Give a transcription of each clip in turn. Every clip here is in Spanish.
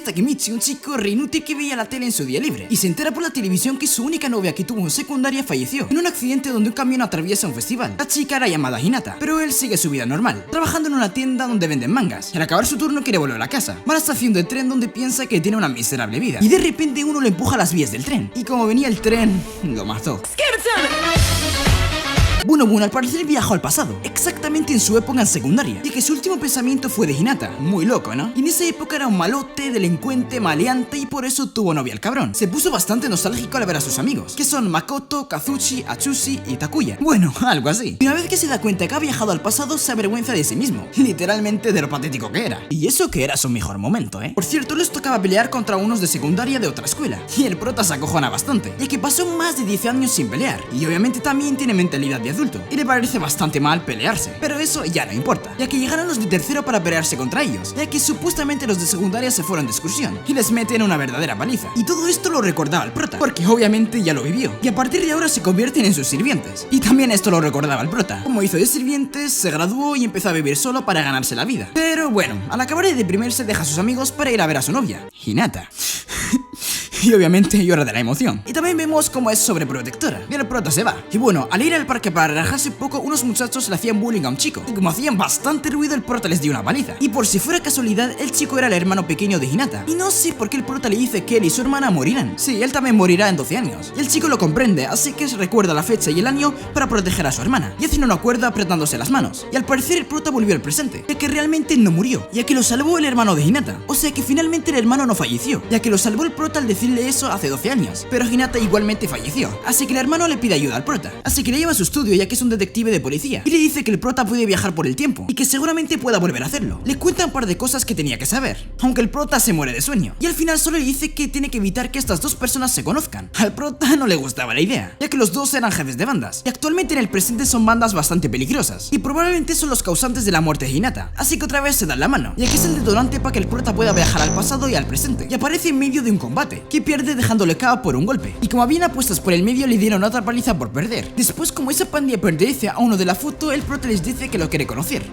Takemichi, un chico re inútil que veía la tele en su día libre, y se entera por la televisión que su única novia que tuvo en secundaria falleció en un accidente donde un camión atraviesa un festival. La chica era llamada Hinata, pero él sigue su vida normal, trabajando en una tienda donde venden mangas. Al acabar su turno quiere volver a casa. Va a la estación de tren donde piensa que tiene una miserable vida, y de repente uno le empuja a las vías del tren, y como venía el tren, lo mató. Bueno, al parecer viajó al pasado, exactamente en su época en secundaria, y que su último pensamiento fue de Hinata. Muy loco, ¿no? Y en esa época era un malote, delincuente, maleante, y por eso tuvo novia el cabrón. Se puso bastante nostálgico al ver a sus amigos, que son Makoto, Kazuchi, Atsushi y Takuya. Bueno, algo así. Y una vez que se da cuenta que ha viajado al pasado, se avergüenza de sí mismo, literalmente de lo patético que era. Y eso que era su mejor momento, ¿eh? Por cierto, les tocaba pelear contra unos de secundaria de otra escuela, y el prota se acojona bastante, ya que pasó más de 10 años sin pelear, y obviamente también tiene mentalidad de adulto, y le parece bastante mal pelearse, pero eso ya no importa, ya que llegaron los de tercero para pelearse contra ellos, ya que supuestamente los de secundaria se fueron de excursión y les meten una verdadera paliza. Y todo esto lo recordaba el prota, porque obviamente ya lo vivió, y a partir de ahora se convierten en sus sirvientes. Y también esto lo recordaba el prota, como hizo de sirvientes, se graduó y empezó a vivir solo para ganarse la vida. Pero bueno, al acabar de deprimirse deja a sus amigos para ir a ver a su novia, Hinata. Y obviamente llora de la emoción. Y también vemos cómo es sobreprotectora. Y el prota se va. Y bueno, al ir al parque para relajarse un poco, unos muchachos le hacían bullying a un chico. Y como hacían bastante ruido, el prota les dio una paliza. Y por si fuera casualidad, el chico era el hermano pequeño de Hinata. Y no sé por qué el prota le dice que él y su hermana morirán. Sí, él también morirá en 12 años. Y el chico lo comprende, así que se recuerda la fecha y el año para proteger a su hermana. Y hacen una cuerda apretándose las manos. Y al parecer el prota volvió al presente, ya que realmente no murió, ya que lo salvó el hermano de Hinata. O sea que finalmente el hermano no falleció, ya que lo salvó el prota al decirle eso hace 12 años, pero Hinata igualmente falleció, así que el hermano le pide ayuda al prota, así que le lleva a su estudio ya que es un detective de policía, y le dice que el prota puede viajar por el tiempo, y que seguramente pueda volver a hacerlo. Le cuenta un par de cosas que tenía que saber, aunque el prota se muere de sueño, y al final solo le dice que tiene que evitar que estas dos personas se conozcan. Al prota no le gustaba la idea, ya que los dos eran jefes de bandas, y actualmente en el presente son bandas bastante peligrosas, y probablemente son los causantes de la muerte de Hinata, así que otra vez se dan la mano, ya que es el detonante para que el prota pueda viajar al pasado y al presente, y aparece en medio de un combate, que pierde dejándole cao por un golpe, y como habían apuestas por el medio le dieron otra paliza por perder. Después, como esa pandilla pertenece a uno de la foto, el prota les dice que lo quiere conocer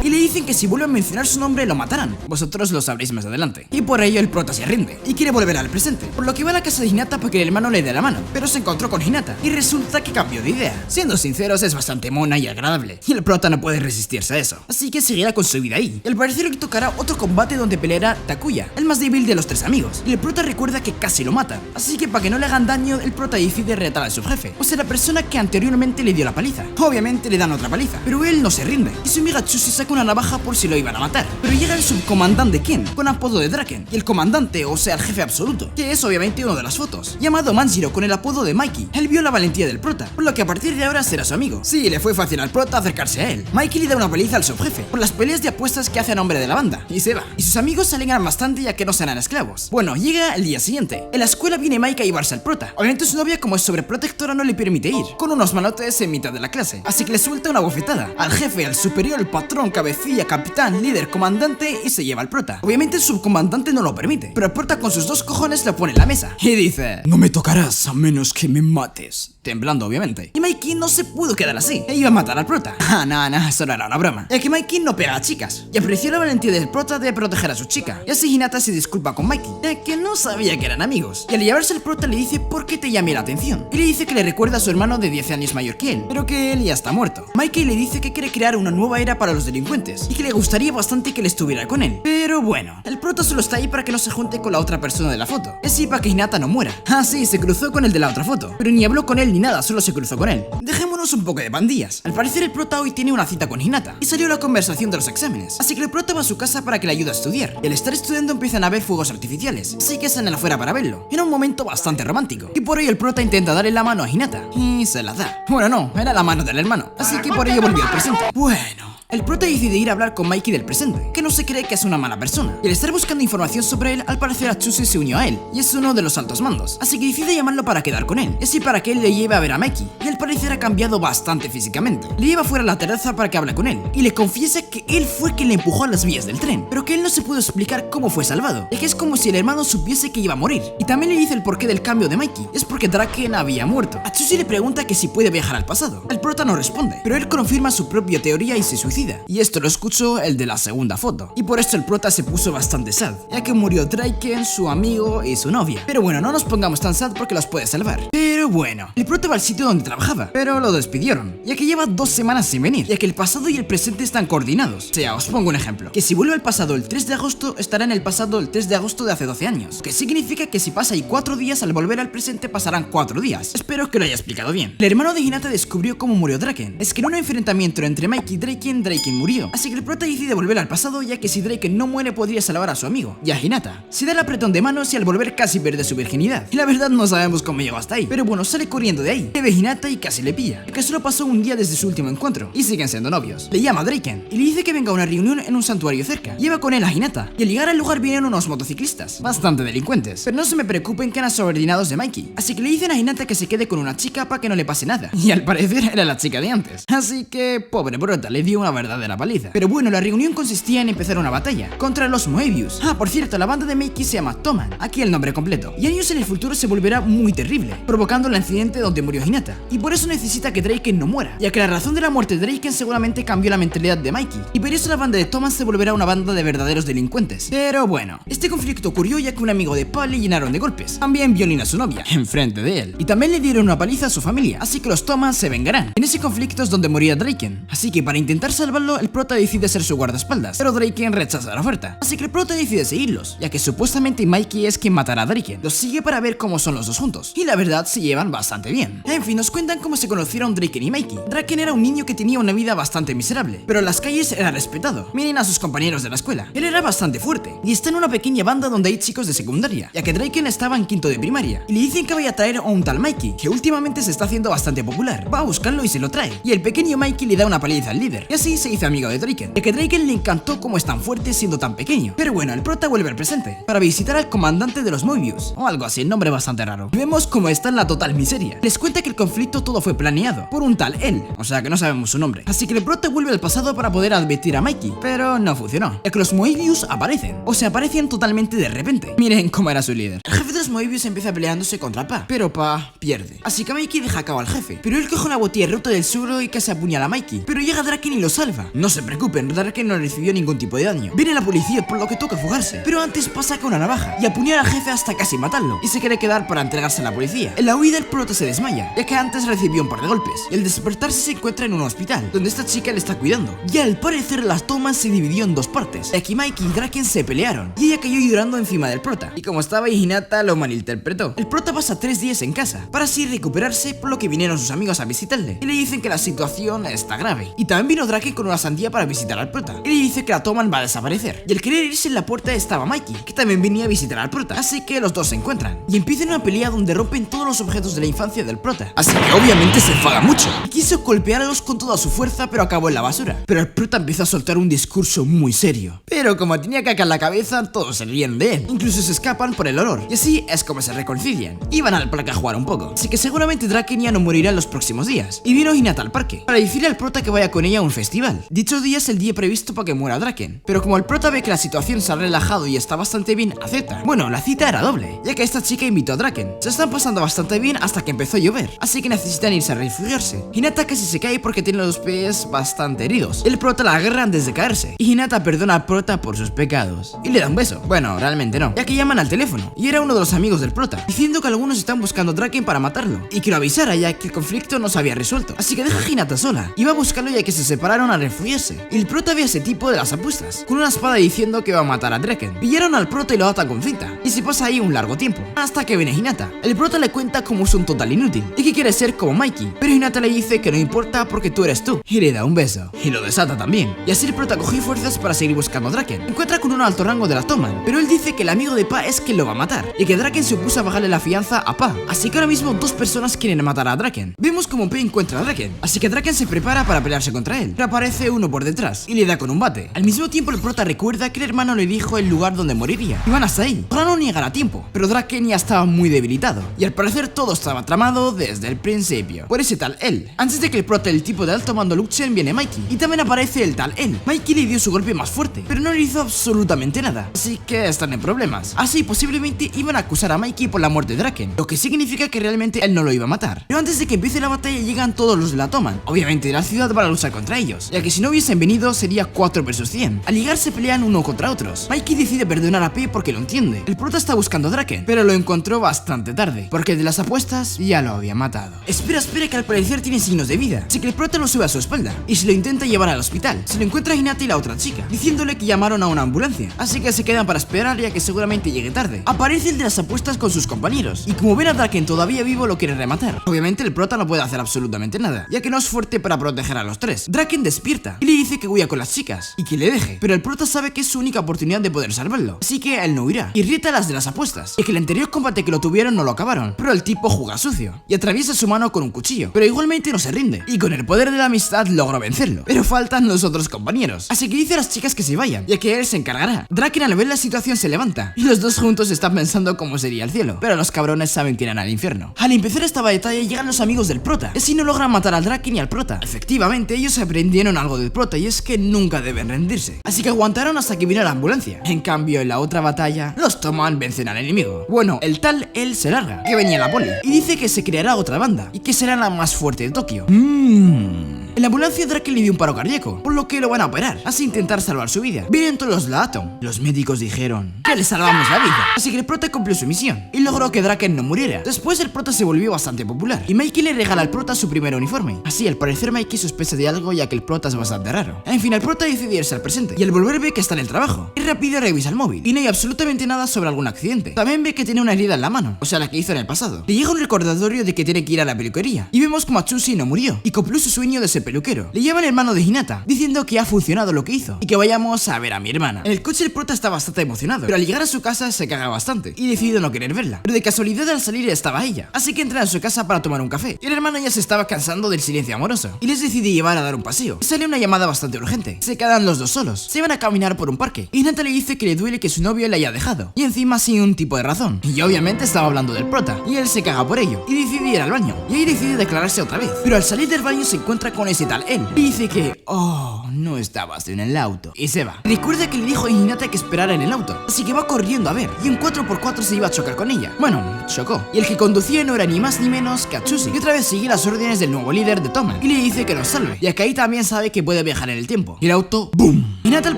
y le dicen que si vuelven a mencionar su nombre lo matarán. Vosotros lo sabréis más adelante. Y por ello el prota se rinde y quiere volver al presente, por lo que va a la casa de Hinata para que el hermano le dé la mano, pero se encontró con Hinata y resulta que cambió de idea. Siendo sinceros, es bastante mona y agradable, y el prota no puede resistirse a eso, así que seguirá con su vida ahí. Y al parecer le tocará otro combate donde peleará Takuya, el más débil de los tres amigos, y el prota recuerda que casi lo matan, así que para que no le hagan daño, el prota decide retar a su jefe, o sea, la persona que anteriormente le dio la paliza. Obviamente le dan otra paliza, pero él no se rinde, y su amiga Atsushi saca una navaja por si lo iban a matar, pero llega el subcomandante Ken, con apodo de Draken, y el comandante, o sea el jefe absoluto, que es obviamente uno de las fotos, llamado Manjiro, con el apodo de Mikey. Él vio la valentía del prota, por lo que a partir de ahora será su amigo. Sí, le fue fácil al prota acercarse a él. Mikey le da una paliza al subjefe por las peleas de apuestas que hace a nombre de la banda, y se va, y sus amigos se alegran bastante ya que no serán esclavos. Bueno, llega el día siguiente. En la escuela viene Mikey a llevarse al prota. Obviamente su novia, como es sobreprotectora, no le permite ir, con unos manotes en mitad de la clase, así que le suelta una bofetada al jefe, al superior, el patrón, cabecilla, capitán, líder, comandante, y se lleva al prota. Obviamente el subcomandante no lo permite, pero el prota con sus dos cojones lo pone en la mesa y dice: no me tocarás a menos que me mates, temblando obviamente. Y Mikey no se pudo quedar así, e iba a matar al prota. No, eso no era una broma, ya que Mikey no pega a chicas, y apreció la valentía del prota de proteger a su chica, y así Hinata se disculpa con Mikey, ya que no sabía que eran amigos, y al llevarse el prota le dice por qué te llamé la atención, y le dice que le recuerda a su hermano de 10 años mayor que él, pero que él ya está muerto. Mikey le dice que quiere crear una nueva era para los delincuentes, y que le gustaría bastante que él estuviera con él, pero bueno, el prota solo está ahí para que no se junte con la otra persona de la foto, y así para que Hinata no muera. Ah sí, se cruzó con el de la otra foto, pero ni habló con él ni nada, solo se cruzó con él. Dejémonos un poco de pandillas. Al parecer el prota hoy tiene una cita con Hinata, y salió la conversación de los exámenes, así que el prota va a su casa para que le ayude a estudiar, y al estar estudiando empiezan a ver fuegos artificiales, así que salen afuera para verlo. Era un momento bastante romántico, y por ello el prota intenta darle la mano a Hinata, y se la da. Bueno no, era la mano del hermano, así que por ello volvió al presente. Bueno, el prota decide ir a hablar con Mikey del presente, que no se cree que es una mala persona, y al estar buscando información sobre él, al parecer Atsushi se unió a él, y es uno de los altos mandos, así que decide llamarlo para quedar con él, y así para que él le lleve a ver a Mikey, y al parecer ha cambiado bastante físicamente. Le lleva fuera a la terraza para que hable con él, y le confiesa que él fue quien le empujó a las vías del tren, pero que él no se pudo explicar cómo fue salvado, y que es como si el hermano supiese que iba a morir, y también le dice el porqué del cambio de Mikey, es porque Draken había muerto. Atsushi le pregunta que si puede viajar al pasado, el prota no responde, pero él confirma su propia teoría y se suicida. suicida. Y esto lo escuchó el de la segunda foto. Y por esto el prota se puso bastante sad, ya que murió Draken, su amigo y su novia. Pero bueno, no nos pongamos tan sad porque los puede salvar. Pero bueno, el prota va al sitio donde trabajaba, pero lo despidieron, ya que lleva 2 semanas sin venir, ya que el pasado y el presente están coordinados. O sea, os pongo un ejemplo, que si vuelve al pasado el 3 de agosto, estará en el pasado el 3 de agosto de hace 12 años, que significa que si pasa ahí 4 días, al volver al presente pasarán 4 días. Espero que lo haya explicado bien. El hermano de Hinata descubrió cómo murió Draken. Es que en un enfrentamiento entre Mike y Draken murió, así que el prota decide volver al pasado, ya que si Draken no muere podría salvar a su amigo y a Hinata. Se da el apretón de manos y al volver casi pierde su virginidad. Y la verdad no sabemos cómo llegó hasta ahí, pero bueno, sale corriendo de ahí, ve a Hinata y casi le pilla, ya que solo pasó un día desde su último encuentro y siguen siendo novios. Le llama a Draken y le dice que venga a una reunión en un santuario cerca. Lleva con él a Hinata y al llegar al lugar vienen unos motociclistas, bastante delincuentes, pero no se me preocupen que eran subordinados de Mikey, así que le dicen a Hinata que se quede con una chica para que no le pase nada, y al parecer era la chica de antes, así que pobre prota le dio una verdadera paliza. Pero bueno, la reunión consistía en empezar una batalla contra los Moebius. Ah, por cierto, la banda de Mikey se llama Toman, aquí el nombre completo, y años en el futuro se volverá muy terrible, provocando el incidente donde murió Hinata, y por eso necesita que Draken no muera, ya que la razón de la muerte de Draken seguramente cambió la mentalidad de Mikey, y por eso la banda de Toman se volverá una banda de verdaderos delincuentes. Pero bueno, este conflicto ocurrió ya que un amigo de Paul le llenaron de golpes, también violín a su novia, enfrente de él, y también le dieron una paliza a su familia, así que los Toman se vengarán. En ese conflicto es donde morirá Draken, así que para intentar salvarlo, el prota decide ser su guardaespaldas, pero Draken rechaza la oferta, así que el prota decide seguirlos, ya que supuestamente Mikey es quien matará a Draken. Los sigue para ver cómo son los dos juntos, y la verdad se llevan bastante bien. En fin, nos cuentan cómo se conocieron Draken y Mikey. Draken era un niño que tenía una vida bastante miserable, pero en las calles era respetado. Miren a sus compañeros de la escuela, él era bastante fuerte, y está en una pequeña banda donde hay chicos de secundaria, ya que Draken estaba en quinto de primaria, y le dicen que vaya a traer a un tal Mikey, que últimamente se está haciendo bastante popular. Va a buscarlo y se lo trae, y el pequeño Mikey le da una paliza al líder, y así se hizo amigo de Draken, ya que Draken le encantó cómo es tan fuerte siendo tan pequeño. Pero bueno, el prota vuelve al presente, para visitar al comandante de los Moebius, o algo así, el nombre bastante raro. Y vemos cómo está en la total miseria. Les cuenta que el conflicto todo fue planeado por un tal él, o sea que no sabemos su nombre. Así que el prota vuelve al pasado para poder advertir a Mikey, pero no funcionó, ya que los Moebius aparecen, o se aparecen totalmente de repente. Miren cómo era su líder. El jefe de los Moebius empieza peleándose contra Pa, pero Pa pierde. Así que Mikey deja a cabo al jefe, pero él coge una botella rota del suelo y casi apuñala a Mikey, pero llega Draken y lo salva. No se preocupen, Draken no recibió ningún tipo de daño. Viene la policía por lo que toca fugarse, pero antes pasa con una navaja y apuñala al jefe hasta casi matarlo, y se quiere quedar para entregarse a la policía. En la huida el prota se desmaya, ya que antes recibió un par de golpes, y al despertarse se encuentra en un hospital, donde esta chica le está cuidando. Y al parecer las tomas se dividió en 2 partes, ya que Mikey y Draken se pelearon, y ella cayó llorando encima del prota, y como estaba ahí Hinata lo malinterpretó. El prota pasa 3 días en casa, para así recuperarse, por lo que vinieron sus amigos a visitarle, y le dicen que la situación está grave. Y también vino Draken con una sandía para visitar al prota, y le dice que la Toman va a desaparecer, y al querer irse en la puerta estaba Mikey, que también venía a visitar al prota, así que los dos se encuentran, y empiezan una pelea donde rompen todos los objetos de la infancia del prota, así que obviamente se enfada mucho, y quiso golpearlos con toda su fuerza, pero acabó en la basura. Pero el prota empieza a soltar un discurso muy serio, pero como tenía caca en la cabeza, todos se ríen de él, incluso se escapan por el olor, y así es como se reconcilian, y van al parque a jugar un poco, así que seguramente Draken ya no morirá en los próximos días, y vino Hinata al parque, para decirle al prota que vaya con ella a un festival. Dicho día es el día previsto para que muera Draken, pero como el prota ve que la situación se ha relajado y está bastante bien, acepta. Bueno, la cita era doble, ya que esta chica invitó a Draken. Se están pasando bastante bien hasta que empezó a llover, así que necesitan irse a refugiarse. Hinata casi se cae porque tiene los pies bastante heridos. El prota la agarra antes de caerse, y Hinata perdona al prota por sus pecados, y le da un beso. Bueno, realmente no, ya que llaman al teléfono, y era uno de los amigos del prota, diciendo que algunos están buscando a Draken para matarlo, y que lo avisara ya que el conflicto no se había resuelto. Así que deja a Hinata sola, y va a buscarlo ya que se separaron a refugiarse. Y el prota ve a ese tipo de las apuestas, con una espada diciendo que va a matar a Draken. Pillaron al prota y lo atan con cinta, y se pasa ahí un largo tiempo, hasta que viene Hinata. El prota le cuenta cómo es un total inútil, y que quiere ser como Mikey, pero Hinata le dice que no importa porque tú eres tú, y le da un beso, y lo desata también. Y así el prota cogió fuerzas para seguir buscando a Draken. Encuentra con un alto rango de la Toman, pero él dice que el amigo de Pa es quien lo va a matar, y que Draken se opuso a bajarle la fianza a Pa, así que ahora mismo 2 personas quieren matar a Draken. Vemos como P encuentra a Draken, así que Draken se prepara para pelearse contra él, pero aparece uno por detrás, y le da con un bate. Al mismo tiempo el prota recuerda que el hermano le dijo el lugar donde moriría, y van hasta ahí. Ojalá no llegar a tiempo, pero Draken ya estaba muy debilitado, y al parecer todo estaba tramado desde el principio por ese tal él. Antes de que el prota del tipo de alto mando luchen, viene Mikey, y también aparece el tal él. Mikey le dio su golpe más fuerte, pero no le hizo absolutamente nada, así que están en problemas. Así posiblemente iban a acusar a Mikey por la muerte de Draken, lo que significa que realmente él no lo iba a matar. Pero antes de que empiece la batalla llegan todos los de la Toman, obviamente de la ciudad, para luchar contra ellos, ya que si no hubiesen venido sería 4 vs 100. Al llegar se pelean uno contra otros. Mikey decide perdonar a P porque lo entiende. El prota está buscando a Draken, pero lo encontró bastante tarde, porque el de las apuestas ya lo había matado. Espera, que al parecer tiene signos de vida, así que el prota lo sube a su espalda y se lo intenta llevar al hospital. Se lo encuentra Hinata y la otra chica, diciéndole que llamaron a una ambulancia, así que se quedan para esperar ya que seguramente llegue tarde. Aparece el de las apuestas con sus compañeros, y como ven a Draken todavía vivo lo quiere rematar. Obviamente el prota no puede hacer absolutamente nada, ya que no es fuerte para proteger a los tres. Draken despierta y le dice que huya con las chicas y que le deje, pero el prota sabe que es su única oportunidad de poder salvarlo, así que él no huirá. Irrita a las de las apuestas, y que el anterior combate que lo tuvieron no lo acabaron, pero el tipo juega sucio y atraviesa su mano con un cuchillo, pero igualmente no se rinde, y con el poder de la amistad logra vencerlo. Pero faltan los otros compañeros, así que dice a las chicas que se vayan, ya que él se encargará. Draken al ver la situación se levanta, y los dos juntos están pensando cómo sería el cielo, pero los cabrones saben que irán al infierno. Al empezar esta batalla llegan los amigos del prota, y así no logran matar al Draken y al prota. Efectivamente, ellos aprendieron algo del prota, y es que nunca deben rendirse, así que aguantaron hasta que vino la ambulancia. En cambio, en la otra batalla, los Toman vencen al enemigo. Bueno, el tal él se larga, que venía la poli, y dice que se creará otra banda, y que será la más fuerte de Tokio. En la ambulancia Draken le dio un paro cardíaco, por lo que lo van a operar, así intentar salvar su vida. Vienen todos los de la Atom. Los médicos dijeron que le salvamos la vida, así que el prota cumplió su misión y logró que Draken no muriera. Después el prota se volvió bastante popular, y Mikey le regala al prota su primer uniforme. Así al parecer Mikey sospecha de algo, ya que el prota es bastante raro. En fin, el prota decide irse al presente, y al volver ve que está en el trabajo, y rápido revisa el móvil, y no hay absolutamente nada sobre algún accidente. También ve que tiene una herida en la mano, o sea la que hizo en el pasado. Le llega un recordatorio de que tiene que ir a la peluquería, y vemos como Atsushi no murió, y cumplió su sueño de ser peluquero. Le llevan el hermano de Hinata, diciendo que ha funcionado lo que hizo, y que vayamos a ver a mi hermana. En el coche el prota está bastante emocionado, pero al llegar a su casa se caga bastante, y decide no querer verla. Pero de casualidad al salir estaba ella, así que entra en su casa para tomar un café, y el hermano ya se estaba cansando del silencio amoroso, y les decide llevar a dar un paseo. Sale una llamada bastante urgente, se quedan los dos solos, se van a caminar por un parque, y Hinata le dice que le duele que su novio le haya dejado, y encima sin un tipo de razón, y obviamente estaba hablando del prota, y él se caga por ello, y decide ir al baño, y ahí decide declararse otra vez, pero al salir del baño se encuentra con ese tal él, y dice que, oh, no estabas en el auto, y se va. Recuerda que le dijo a Hinata que esperara en el auto, así que va corriendo a ver, y en 4x4 se iba a chocar con ella. Bueno, chocó, y el que conducía no era ni más ni menos que Atsushi, y otra vez sigue las órdenes del nuevo líder de Toman, y le dice que nos salve, ya que ahí también sabe que puede viajar en el tiempo. Y el auto, ¡boom! Hinata al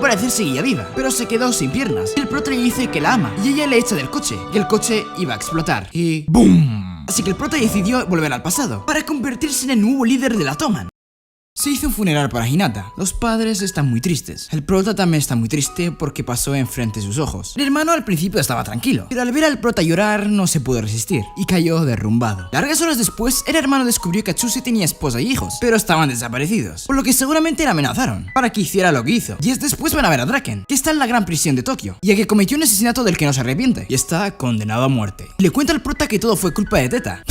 parecer seguía viva, pero se quedó sin piernas, y el prota le dice que la ama, y ella le echa del coche, y el coche iba a explotar, y ¡boom! Así que el prota decidió volver al pasado, para convertirse en el nuevo líder de la Toman. Se hizo un funeral para Hinata. Los padres están muy tristes. El prota también está muy triste porque pasó enfrente de sus ojos. El hermano al principio estaba tranquilo, pero al ver al prota llorar no se pudo resistir y cayó derrumbado. Largas horas después, el hermano descubrió que Atsushi tenía esposa y hijos, pero estaban desaparecidos, por lo que seguramente le amenazaron para que hiciera lo que hizo. Y después van a ver a Draken, que está en la gran prisión de Tokio, ya que cometió un asesinato del que no se arrepiente y está condenado a muerte. Le cuenta al prota que todo fue culpa de Teta.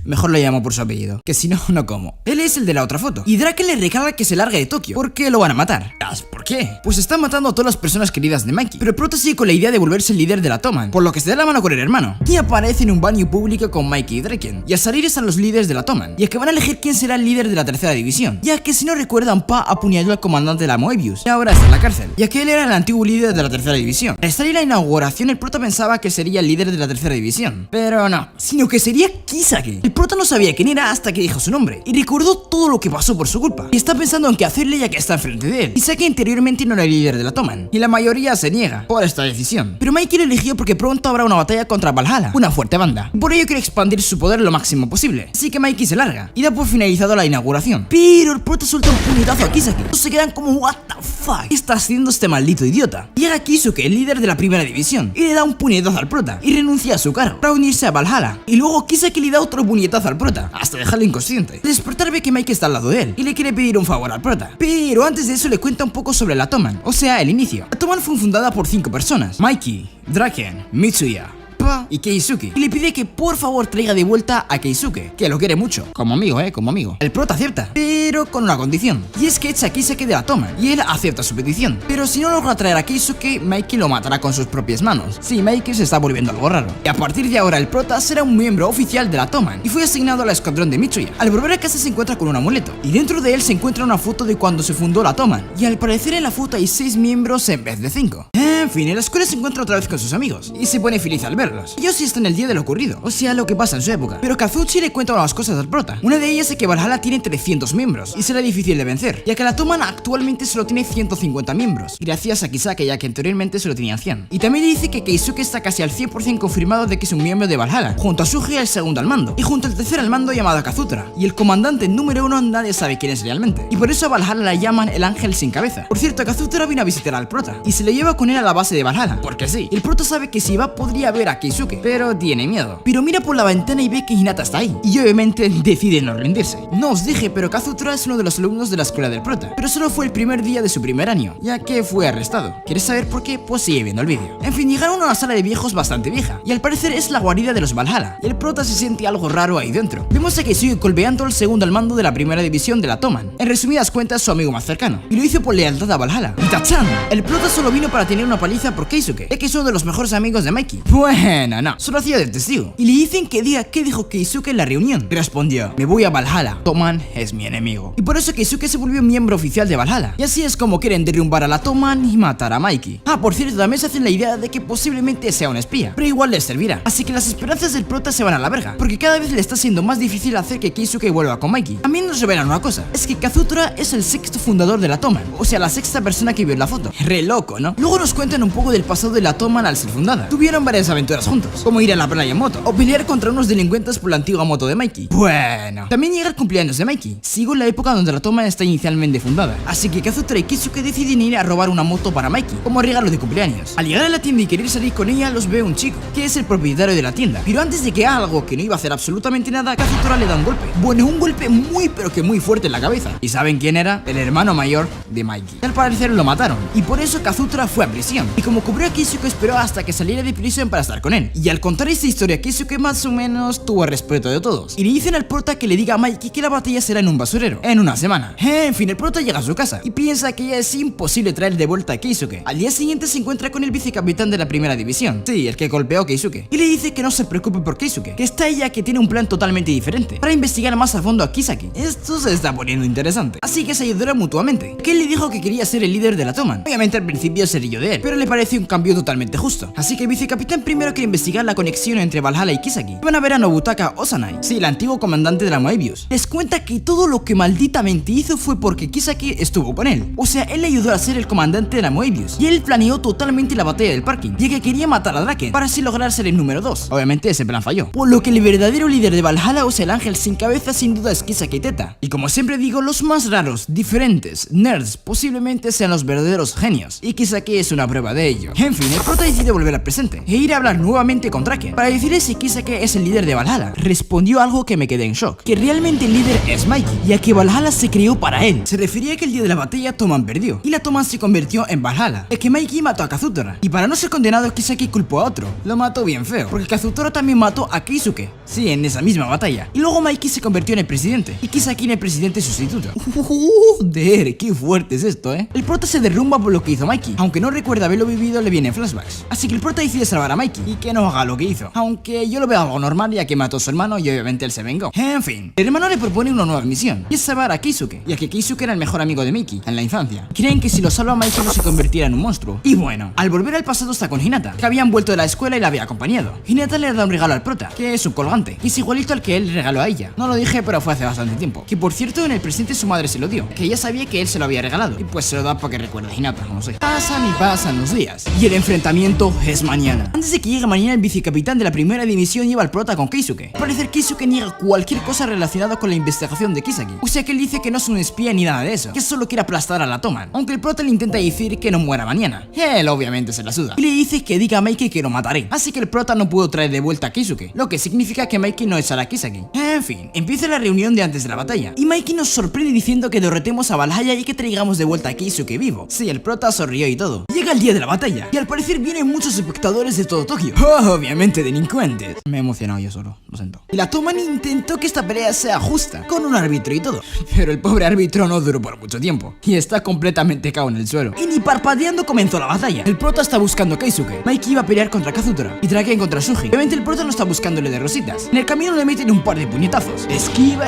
Mejor lo llamo por su apellido, que si no, no como. Él es el de la otra foto, y Draken le regala que se largue de Tokio, porque lo van a matar. ¿Por qué? Pues están matando a todas las personas queridas de Mikey, pero el prota sigue con la idea de volverse el líder de la Toman, por lo que se da la mano con el hermano, y aparece en un baño público con Mikey y Draken, y al salir están los líderes de la Toman, y es que van a elegir quién será el líder de la tercera división, ya que si no recuerdan, Pa apuñaló al comandante de la Moebius, y ahora está en la cárcel, ya que él era el antiguo líder de la tercera división. Al estar en la inauguración, el prota pensaba que sería el líder de la tercera división, pero no, sino que sería Kisaki. El prota no sabía quién era hasta que dijo su nombre, y recordó todo lo que pasó por su culpa, y está pensando en qué hacerle ya que está enfrente de él. Kisaki anteriormente no era el líder de la Toman, y la mayoría se niega por esta decisión, pero Mikey lo eligió porque pronto habrá una batalla contra Valhalla, una fuerte banda, por ello quiere expandir su poder lo máximo posible, así que Mikey se larga, y da por finalizado la inauguración, pero el prota suelta un puñetazo a Kisaki. Todos se quedan como what the fuck, ¿qué está haciendo este maldito idiota? Llega Kisuke, el líder de la primera división, y le da un puñetazo al prota, y renuncia a su cargo para unirse a Valhalla, y luego Kisaki le da otro puñetazo al prota, hasta dejarlo inconsciente. Al despertar ve que Mikey está al lado de él, y le quiere pedir un favor al prota, pero antes de eso le cuenta un poco sobre la Toman, o sea, el inicio. La Toman fue fundada por 5 personas: Mikey, Draken, Mitsuya, Kaba y Keisuke, y le pide que por favor traiga de vuelta a Keisuke, que lo quiere mucho, como amigo, como amigo. El prota acepta, pero con una condición, y es que echa a Kisake de la Toman, y él acepta su petición, pero si no logra traer a Keisuke, Mikey lo matará con sus propias manos. Sí, Mikey se está volviendo algo raro, y a partir de ahora el prota será un miembro oficial de la Toman, y fue asignado al escuadrón de Mitsuya. Al volver a casa se encuentra con un amuleto, y dentro de él se encuentra una foto de cuando se fundó la Toman, y al parecer en la foto hay 6 miembros en vez de 5. En fin, en la escuela se encuentra otra vez con sus amigos, y se pone feliz al verlos. Ellos sí están en el día de lo ocurrido, o sea, lo que pasa en su época. Pero Kazuchi le cuenta unas cosas al prota. Una de ellas es que Valhalla tiene 300 miembros, y será difícil de vencer, ya que la Toman actualmente solo tiene 150 miembros, gracias a Kisake, ya que anteriormente solo tenían 100. Y también le dice que Keisuke está casi al 100% confirmado de que es un miembro de Valhalla, junto a Suji el segundo al mando, y junto al tercer al mando llamado Kazutora. Y el comandante número 1 nadie sabe quién es realmente, y por eso a Valhalla la llaman el ángel sin cabeza. Por cierto, Kazutora vino a visitar al prota, y se le lleva con él a la base de Valhalla, porque sí, el prota sabe que si va podría ver a Keisuke, pero tiene miedo. Pero mira por la ventana y ve que Hinata está ahí, y obviamente decide no rendirse. No os dije, pero Kazutora es uno de los alumnos de la escuela del prota, pero solo fue el primer día de su primer año, ya que fue arrestado. ¿Quieres saber por qué? Pues sigue viendo el vídeo. En fin, llegaron a una sala de viejos bastante vieja, y al parecer es la guarida de los Valhalla, y el prota se siente algo raro ahí dentro. Vemos a Keisuke colbeando al segundo al mando de la primera división de la Toman, en resumidas cuentas su amigo más cercano, y lo hizo por lealtad a Valhalla. Y ¡tachán! El prota solo vino para tener una paliza por Keisuke, ya que es uno de los mejores amigos de Mikey. Bueno, no, solo hacía de testigo, y le dicen que diga qué dijo Keisuke en la reunión. Respondió: me voy a Valhalla, Toman es mi enemigo. Y por eso Keisuke se volvió miembro oficial de Valhalla, y así es como quieren derrumbar a la Toman y matar a Mikey. Ah, por cierto, también se hacen la idea de que posiblemente sea un espía, pero igual les servirá. Así que las esperanzas del prota se van a la verga, porque cada vez le está siendo más difícil hacer que Keisuke vuelva con Mikey. También nos revelan una cosa, es que Kazutora es el sexto fundador de la Toman, o sea, la sexta persona que vio en la foto. Re loco, ¿no? Luego nos cuentan un poco del pasado de la Toman al ser fundada. Tuvieron varias aventuras juntos, como ir a la playa en moto, o pelear contra unos delincuentes por la antigua moto de Mikey. Bueno, también llega el cumpleaños de Mikey. Sigo en la época donde la Toman está inicialmente fundada, así que Kazutora y Keisuke deciden ir a robar una moto para Mikey, como regalo de cumpleaños. Al llegar a la tienda y querer salir con ella, los ve un chico, que es el propietario de la tienda. Pero antes de que haga algo que no iba a hacer absolutamente nada, Kazutora le da un golpe. Bueno, un golpe muy pero que muy fuerte en la cabeza. ¿Y saben quién era? El hermano mayor de Mikey. Al parecer lo mataron, y por eso Kazutora fue a prisión. Y como cubrió a Keisuke, esperó hasta que saliera de prisión para estar con él. Y al contar esta historia, Keisuke más o menos tuvo el respeto de todos. Y le dicen al prota que le diga a Mikey que la batalla será en un basurero, en una semana. En fin, el prota llega a su casa y piensa que ya es imposible traer de vuelta a Keisuke. Al día siguiente se encuentra con el vicecapitán de la primera división, sí, el que golpeó a Keisuke, y le dice que no se preocupe por Keisuke, que está ella, que tiene un plan totalmente diferente para investigar más a fondo a Kisaki. Esto se está poniendo interesante, así que se ayudaron mutuamente, que él le dijo que quería ser el líder de la Toman. Obviamente al principio sería yo de él, pero le pareció un cambio totalmente justo, así que el vicecapitán primero quiere investigar la conexión entre Valhalla y Kisaki. Van a ver a Nobutaka Osanai, sí, el antiguo comandante de la Moebius. Les cuenta que todo lo que malditamente hizo fue porque Kisaki estuvo con él, o sea, él le ayudó a ser el comandante de la Moebius, y él planeó totalmente la batalla del parking, ya que quería matar a Draken para así lograr ser el número 2. Obviamente ese plan falló, por lo que el verdadero líder de Valhalla, o sea, el ángel sin cabeza, sin duda es Kisaki Teta. Y como siempre digo, los más raros, diferentes, nerds, posiblemente sean los verdaderos genios, y Kisaki es una prueba de ello. En fin, el prota decide volver al presente e ir a hablar nuevamente con Draken para decirle si Kisaki es el líder de Valhalla. Respondió algo que me quedé en shock, que realmente el líder es Mikey, ya que Valhalla se creó para él. Se refería a que el día de la batalla Toman perdió, y la Toman se convirtió en Valhalla, es que Mikey mató a Kazutora, y para no ser condenado Kisaki culpó a otro. Lo mató bien feo, porque Kazutora también mató a Keisuke, sí, en esa misma batalla. Y luego Mikey se convirtió en el presidente, y Kisaki en el presidente sustituto. Joder, qué fuerte es esto, El prota se derrumba por lo que hizo Mikey, aunque no recuerda haberlo vivido, le vienen flashbacks. Así que el prota decide salvar a Mikey, y que no haga lo que hizo, aunque yo lo veo algo normal, ya que mató a su hermano y obviamente él se vengó. En fin, el hermano le propone una nueva misión, y es salvar a Keisuke, ya que Keisuke era el mejor amigo de Mikey en la infancia. Creen que si lo salva Mikey no se convertirá en un monstruo. Y bueno, al volver al pasado está con Hinata, que habían vuelto de la escuela y la había acompañado. Hinata le da un regalo al prota, que es un colgante, y es igualito al que él regaló a ella. No lo dije, pero fue hace bastante tiempo. Que por cierto, en el presente su madre se lo dio, que ella sabía que él se lo había regalado, y pues se lo da para que recuerde a Hinata, no sé. Pasan los días, y el enfrentamiento es mañana. Antes de que llegue mañana, el vicecapitán de la primera división lleva al prota con Keisuke. Al parecer Keisuke niega cualquier cosa relacionada con la investigación de Kisaki, o sea que él dice que no es un espía ni nada de eso, que solo quiere aplastar a la Toman, aunque el prota le intenta decir que no muera mañana. Él obviamente se la suda, y le dice que diga a Mikey que lo mataré, así que el prota no pudo traer de vuelta a Keisuke, lo que significa que Mikey no echará a Kisaki. En fin, empieza la reunión de antes de la batalla, y Mikey nos sorprende diciendo que derrotemos a Valhalla y que traigamos de vuelta a Keisuke vivo. Sí, el prota sonrió y todo. Llega el día de la batalla, y al parecer vienen muchos espectadores de todo Tokio. Oh, obviamente delincuentes. Me he emocionado yo solo, lo siento. Y la Toman intentó que esta pelea sea justa, con un árbitro y todo. Pero el pobre árbitro no duró por mucho tiempo y está completamente cao en el suelo. Y ni parpadeando comenzó la batalla. El prota está buscando a Keisuke, Mikey iba a pelear contra Kazutora y Draken contra Suji. Obviamente el prota no está buscándole de rositas. En el camino le meten un par de puñetazos. Esquiva,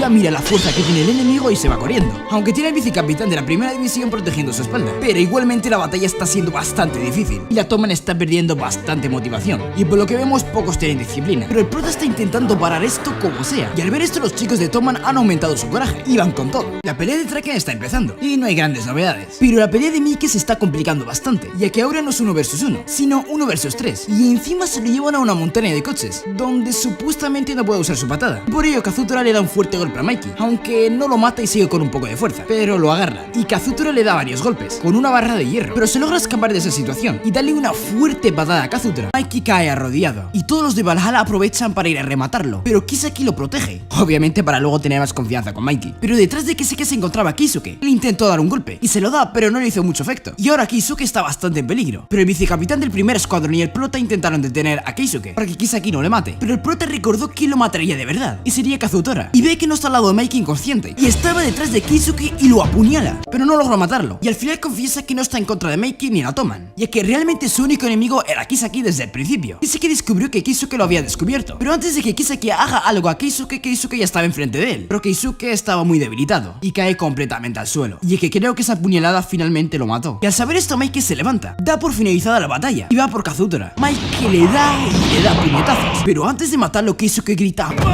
mira la fuerza que tiene el enemigo y se va corriendo. Aunque tiene al vicecapitán de la primera división protegiendo su espalda. Pero igualmente la batalla está siendo bastante difícil y la Toman está perdiendo bastante motivación. Y por lo que vemos pocos tienen disciplina. Pero el prota está intentando parar esto como sea. Y al ver esto los chicos de Toman han aumentado su coraje y van con todo. La pelea de Draken está empezando y no hay grandes novedades. Pero la pelea de Miki se está complicando bastante, ya que ahora no es 1 versus 1, sino 1 versus 3. Y encima se lo llevan a una montaña de coches, donde supuestamente no puede usar su patada. Por ello Kazutora le da un fuerte golpe a Mikey, aunque no lo mata y sigue con un poco de fuerza, pero lo agarra. Y Kazutora le da varios golpes, con una barra de hierro, pero se logra escapar de esa situación y darle una fuerte patada a Kazutora. Mikey cae arrodillado, y todos los de Valhalla aprovechan para ir a rematarlo, pero Kisaki lo protege, obviamente para luego tener más confianza con Mikey. Pero detrás de Kisaki se encontraba Keisuke. Le intentó dar un golpe, y se lo da, pero no le hizo mucho efecto. Y ahora Keisuke está bastante en peligro, pero el vicecapitán del primer escuadrón y el prota intentaron detener a Keisuke para que Kisaki no le mate. Pero el prota recordó quién lo mataría de verdad, y sería Kazutora, y ve que no está al lado de Mikey inconsciente, y estaba detrás de Keisuke y lo apuñala, pero no logró matarlo. Y al final confiesa que no está en contra de Mikey ni la Toman, ya que realmente su único enemigo era Kisaki desde el principio. Kisaki descubrió que Keisuke lo había descubierto, pero antes de que Kisaki haga algo a Keisuke, Keisuke ya estaba enfrente de él. Pero Keisuke estaba muy debilitado y cae completamente al suelo, y es que creo que esa puñalada finalmente lo mató. Y al saber esto Mikey se levanta, da por finalizada la batalla y va por Kazutora. Mikey le da y le da puñetazos, pero antes de matarlo Keisuke grita ¡Mikey!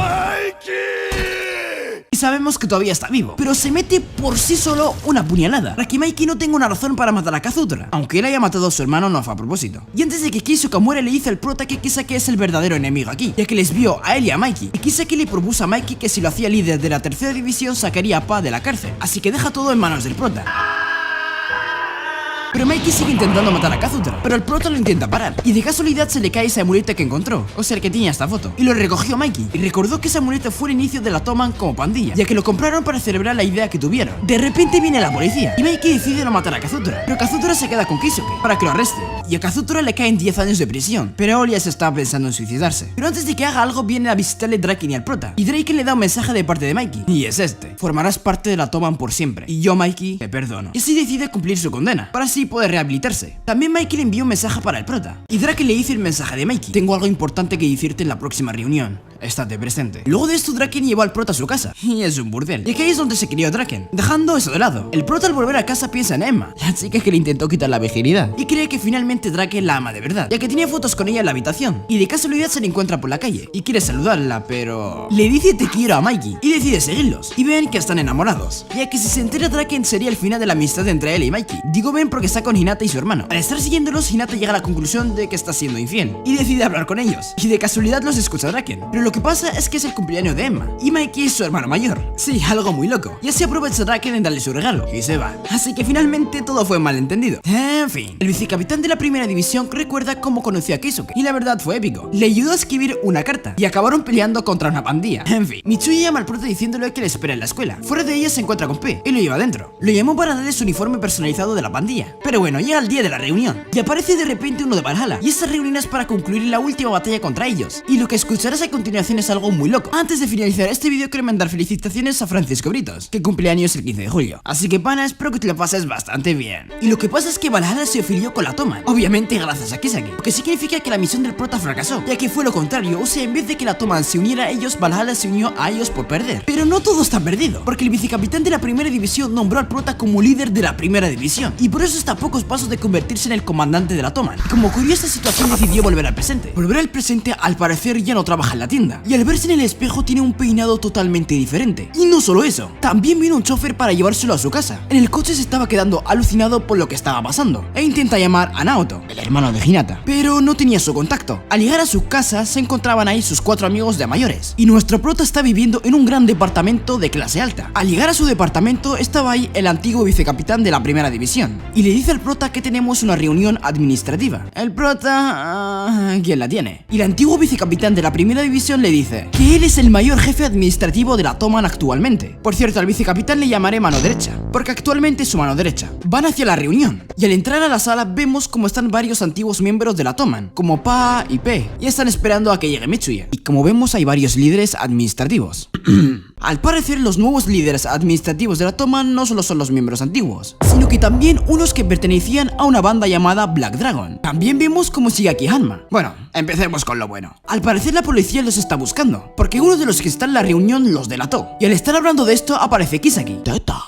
Y sabemos que todavía está vivo, pero se mete por sí solo una puñalada, para que Mikey no tenga una razón para matar a Kazutora, aunque él haya matado a su hermano no fue a propósito. Y antes de que Keisuke muera le dice al prota que Kisaki es el verdadero enemigo aquí, ya que les vio a él y a Mikey, y Kisaki le propuso a Mikey que si lo hacía líder de la tercera división sacaría a Pa de la cárcel, así que deja todo en manos del prota. Pero Mikey sigue intentando matar a Kazutora, pero el prota lo intenta parar, y de casualidad se le cae ese amuleto que encontró, o sea el que tenía esta foto, y lo recogió Mikey, y recordó que ese amuleto fue el inicio de la Toman como pandilla, ya que lo compraron para celebrar la idea que tuvieron. De repente viene la policía, y Mikey decide no matar a Kazutora, pero Kazutora se queda con Keisuke, para que lo arreste, y a Kazutora le caen 10 años de prisión, pero Olia se está pensando en suicidarse. Pero antes de que haga algo viene a visitarle Draken y al prota, y Draken le da un mensaje de parte de Mikey, y es este: formarás parte de la Toman por siempre, y yo Mikey te perdono. Y así decide cumplir su condena, para así poder rehabilitarse. También Mikey le envió un mensaje para el prota, y Draken le dice el mensaje de Mikey: tengo algo importante que decirte en la próxima reunión, estate presente. Luego de esto Draken llevó al prota a su casa, y es un burdel, y aquí es donde se crió Draken. Dejando eso de lado, el prota al volver a casa piensa en Emma, la chica que le intentó quitar la virginidad, y cree que finalmente Draken la ama de verdad, ya que tiene fotos con ella en la habitación, y de casualidad se la encuentra por la calle, y quiere saludarla, pero le dice te quiero a Mikey, y decide seguirlos, y ven que están enamorados, ya que si se entera Draken sería el final de la amistad entre él y Mikey. Digo ven porque está con Hinata y su hermano. Al estar siguiéndolos, Hinata llega a la conclusión de que está siendo infiel, y decide hablar con ellos, y de casualidad los escucha Draken, pero lo que pasa es que es el cumpleaños de Emma, y Mikey es su hermano mayor. Sí, algo muy loco, y así aprovecha Draken en darle su regalo, y se va. Así que finalmente todo fue malentendido. En fin, el vicecapitán de la primera división recuerda cómo conoció a Keisuke, y la verdad fue épico. Le ayudó a escribir una carta, y acabaron peleando contra una pandilla. En fin, Mitsui llama al prota diciéndole que le espera en la escuela. Fuera de ella se encuentra con P, y lo lleva adentro. Lo llamó para darle su uniforme personalizado de la pandilla. Pero bueno, llega el día de la reunión, y aparece de repente uno de Valhalla, y esta reunión es para concluir la última batalla contra ellos. Y lo que escucharás a continuación es algo muy loco. Antes de finalizar este vídeo quiero mandar felicitaciones a Francisco Britos, que cumpleaños el 15 de julio. Así que pana, espero que te lo pases bastante bien. Y lo que pasa es que Valhalla se afilió con la Toman, obviamente gracias a Kisaki, lo que significa que la misión del prota fracasó, ya que fue lo contrario, o sea, en vez de que la Toman se uniera a ellos, Valhalla se unió a ellos por perder. Pero no todo está perdido, porque el vicecapitán de la primera división nombró al prota como líder de la primera división, y por eso está a pocos pasos de convertirse en el comandante de la Toman. Y como ocurrió esta situación decidió volver al presente. Volver al presente al parecer ya no trabaja en la tienda, y al verse en el espejo tiene un peinado totalmente diferente. Y no solo eso, también vino un chofer para llevárselo a su casa. En el coche se estaba quedando alucinado por lo que estaba pasando, e intenta llamar a Naoto, el hermano de Hinata, pero no tenía su contacto. Al llegar a su casa se encontraban ahí sus 4 amigos de mayores, y nuestro prota está viviendo en un gran departamento de clase alta. Al llegar a su departamento estaba ahí el antiguo vicecapitán de la primera división, y le dice al prota que tenemos una reunión administrativa. El prota... ¿quién la tiene? Y el antiguo vicecapitán de la primera división le dice que él es el mayor jefe administrativo de la Toman actualmente. Por cierto, al vicecapitán le llamaré mano derecha, porque actualmente es su mano derecha. Van hacia la reunión, y al entrar a la sala vemos como están varios antiguos miembros de la Toman, como Pa y P, y están esperando a que llegue Mitsuya. Y como vemos hay varios líderes administrativos. Al parecer los nuevos líderes administrativos de la Toman no solo son los miembros antiguos, sino que también unos que pertenecían a una banda llamada Black Dragon. También vemos cómo sigue aquí Hanma. Bueno, empecemos con lo bueno. Al parecer la policía los está buscando, porque uno de los que está en la reunión los delató. Y al estar hablando de esto aparece Kisaki. Teta.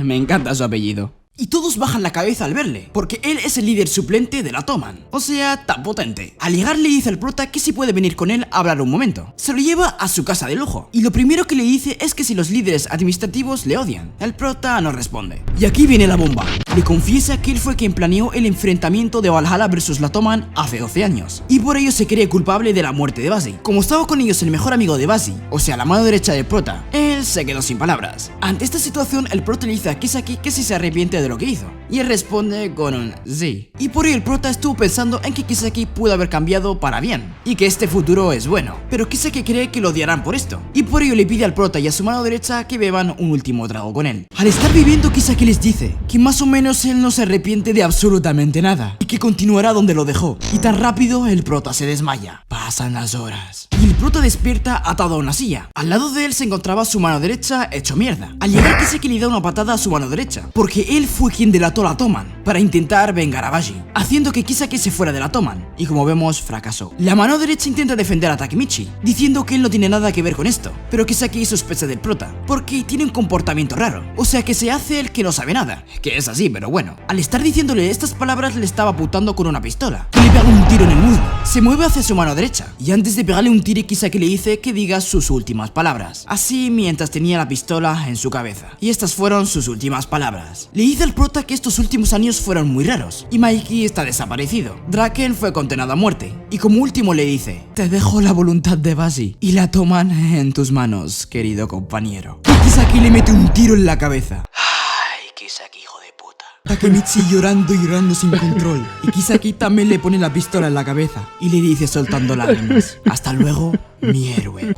Me encanta su apellido. Y todos bajan la cabeza al verle, porque él es el líder suplente de la Toman, o sea, tan potente. Al llegar le dice al prota que si puede venir con él a hablar un momento. Se lo lleva a su casa de lujo, y lo primero que le dice es que si los líderes administrativos le odian. El prota no responde. Y aquí viene la bomba. Le confiesa que él fue quien planeó el enfrentamiento de Valhalla versus la Toman hace 12 años, y por ello se cree culpable de la muerte de Basi. Como estaba con ellos el mejor amigo de Basi, o sea, la mano derecha del prota, él se quedó sin palabras. Ante esta situación, el prota le dice a Kisaki que si se arrepiente de lo que hizo, y él responde con un sí. Y por ello el prota estuvo pensando en que Kisaki pudo haber cambiado para bien, y que este futuro es bueno, pero Kisaki cree que lo odiarán por esto, y por ello le pide al prota y a su mano derecha que beban un último trago con él. Al estar viviendo, Kisaki les dice que más o menos él no se arrepiente de absolutamente nada, y que continuará donde lo dejó, y tan rápido el prota se desmaya. Pasan las horas, y el prota despierta atado a una silla. Al lado de él se encontraba su mano derecha hecho mierda. Al llegar, Kisaki le da una patada a su mano derecha, porque él fue quien delató a la Toman para intentar vengar a Baji, haciendo que Kisaki se fuera de la Toman, y como vemos fracasó. La mano derecha intenta defender a Takemichi, diciendo que él no tiene nada que ver con esto, pero Kisaki sospecha del prota, porque tiene un comportamiento raro, o sea que se hace el que no sabe nada, que es así, pero bueno. Al estar diciéndole estas palabras le estaba apuntando con una pistola, que le pega un tiro en el muslo. Se mueve hacia su mano derecha, y antes de pegarle un tiro, Kisaki le dice que diga sus últimas palabras, así mientras tenía la pistola en su cabeza, y estas fueron sus últimas palabras. Le dice al prota que estos últimos años fueron muy raros, y Mikey está desaparecido. Draken fue condenado a muerte, y como último le dice: te dejo la voluntad de Basi, y la toman en tus manos, querido compañero. Y Kisaki le mete un tiro en la cabeza. Ay, Kisaki, hijo de puta. Takemichi llorando y llorando sin control, y Kisaki también le pone la pistola en la cabeza, y le dice soltando lágrimas: hasta luego, mi héroe.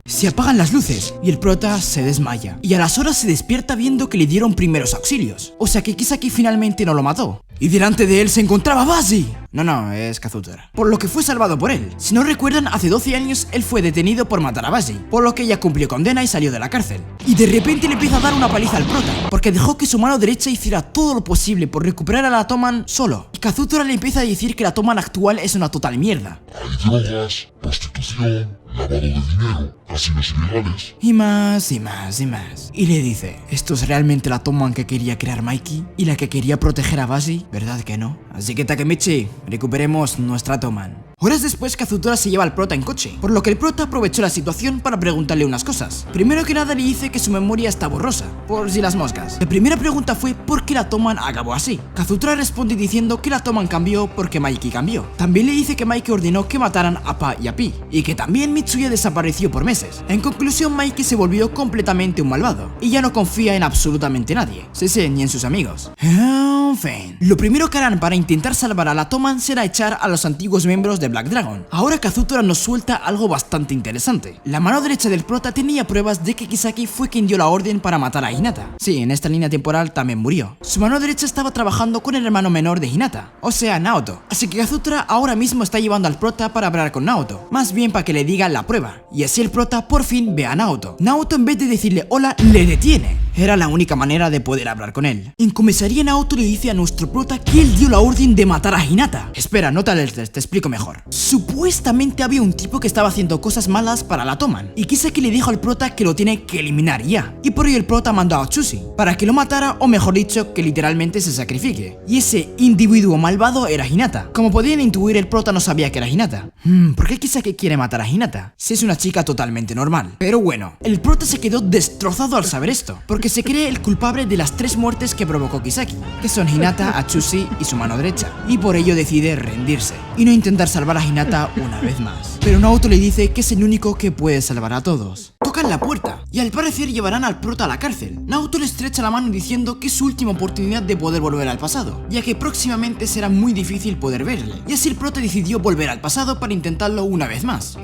Se apagan las luces y el prota se desmaya, y a las horas se despierta viendo que le dieron primeros auxilios, o sea que Kisaki finalmente no lo mató. Y delante de él se encontraba Basi. No, es Kazutora, por lo que fue salvado por él. Si no recuerdan, hace 12 años él fue detenido por matar a Basi, por lo que ella cumplió condena y salió de la cárcel. Y de repente le empieza a dar una paliza al prota, porque dejó que su mano derecha hiciera todo lo posible por recuperar a la Toman solo. Y Kazutora le empieza a decir que la Toman actual es una total mierda. Hay drogas, prostitución, lavado de dinero, casinos ilegales. Y más, y más, y más. Y le dice: ¿esto es realmente la Toman que quería crear Mikey? ¿Y la que quería proteger a Basi? ¿Verdad que no? Así que Takemichi, recuperemos nuestra Toman. Horas después, Kazutora se lleva al prota en coche, por lo que el prota aprovechó la situación para preguntarle unas cosas. Primero que nada le dice que su memoria está borrosa, por si las moscas. La primera pregunta fue ¿por qué la Toman acabó así? Kazutora responde diciendo que la Toman cambió porque Mikey cambió. También le dice que Mikey ordenó que mataran a Pa y a Pi, y que también Mitsuya desapareció por meses. En conclusión, Mikey se volvió completamente un malvado, y ya no confía en absolutamente nadie, sí, ni en sus amigos. En fin, lo primero que harán para intentar salvar a la Toman será echar a los antiguos miembros de Black Dragon. Ahora Kazutora nos suelta algo bastante interesante. La mano derecha del prota tenía pruebas de que Kisaki fue quien dio la orden para matar a Hinata. Sí, en esta línea temporal también murió. Su mano derecha estaba trabajando con el hermano menor de Hinata, o sea, Naoto. Así que Kazutora ahora mismo está llevando al prota para hablar con Naoto, más bien para que le diga la prueba. Y así el prota por fin ve a Naoto. Naoto, en vez de decirle hola, le detiene. Era la única manera de poder hablar con él. En comisaría, Naoto le dice a nuestro prota que él dio la orden de matar a Hinata. Espera, no te alertes, te explico mejor. Supuestamente había un tipo que estaba haciendo cosas malas para la Toman, y Kisaki le dijo al prota que lo tiene que eliminar ya. Y por ello el prota mandó a Otsushi para que lo matara, o mejor dicho, que literalmente se sacrifique. Y ese individuo malvado era Hinata. Como podían intuir, el prota no sabía que era Hinata. ¿Por qué Kisaki quiere matar a Hinata? Si es una chica totalmente normal. Pero bueno, el prota se quedó destrozado al saber esto, porque se cree el culpable de las 3 muertes que provocó Kisaki, que son Hinata, Atsushi y su mano derecha, y por ello decide rendirse y no intentar salvar a Hinata una vez más. Pero Naoto le dice que es el único que puede salvar a todos. Tocan la puerta y al parecer llevarán al prota a la cárcel. Naoto le estrecha la mano diciendo que es su última oportunidad de poder volver al pasado, ya que próximamente será muy difícil poder verle. Y así el prota decidió volver al pasado para intentarlo una vez más.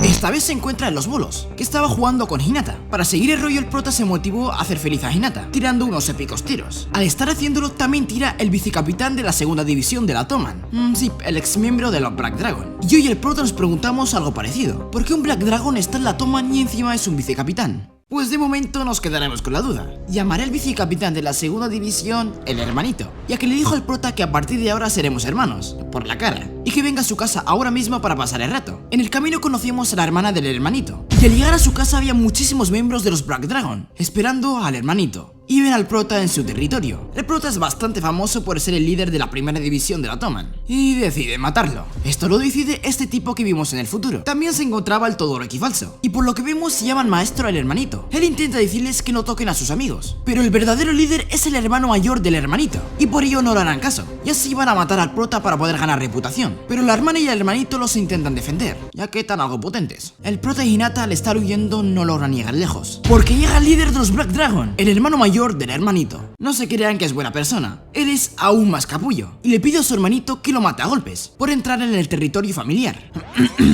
Esta vez se encuentra en los bolos, que estaba jugando con Hinata. Para seguir el rollo, el prota se motivó a hacer feliz a Hinata, tirando unos épicos tiros. Al estar haciéndolo, también tira el vicecapitán de la segunda división de la Toman. Sí, el ex miembro de los Black Dragon. Y hoy el prota nos preguntamos algo parecido. ¿Por qué un Black Dragon está en la Toman y encima es un vicecapitán? Pues de momento nos quedaremos con la duda. Llamaré al vicecapitán de la segunda división el hermanito, ya que le dijo al prota que a partir de ahora seremos hermanos, por la cara, y que venga a su casa ahora mismo para pasar el rato. En el camino conocimos a la hermana del hermanito, y al llegar a su casa había muchísimos miembros de los Black Dragon, esperando al hermanito. Y ven al prota en su territorio. El prota es bastante famoso por ser el líder de la primera división de la Toman, y decide matarlo. Esto lo decide este tipo que vimos en el futuro. También se encontraba el Todoroki falso, y por lo que vemos se llaman maestro al hermanito. Él intenta decirles que no toquen a sus amigos, pero el verdadero líder es el hermano mayor del hermanito, y por ello no le harán caso, y así van a matar al prota para poder ganar reputación. Pero la hermana y el hermanito los intentan defender, ya que están algo potentes. El prota y Hinata al estar huyendo no logran llegar lejos, porque llega el líder de los Black Dragon, el hermano mayor del hermanito. No se crean que es buena persona, él es aún más capullo, y le pide a su hermanito que lo mate a golpes, por entrar en el territorio familiar.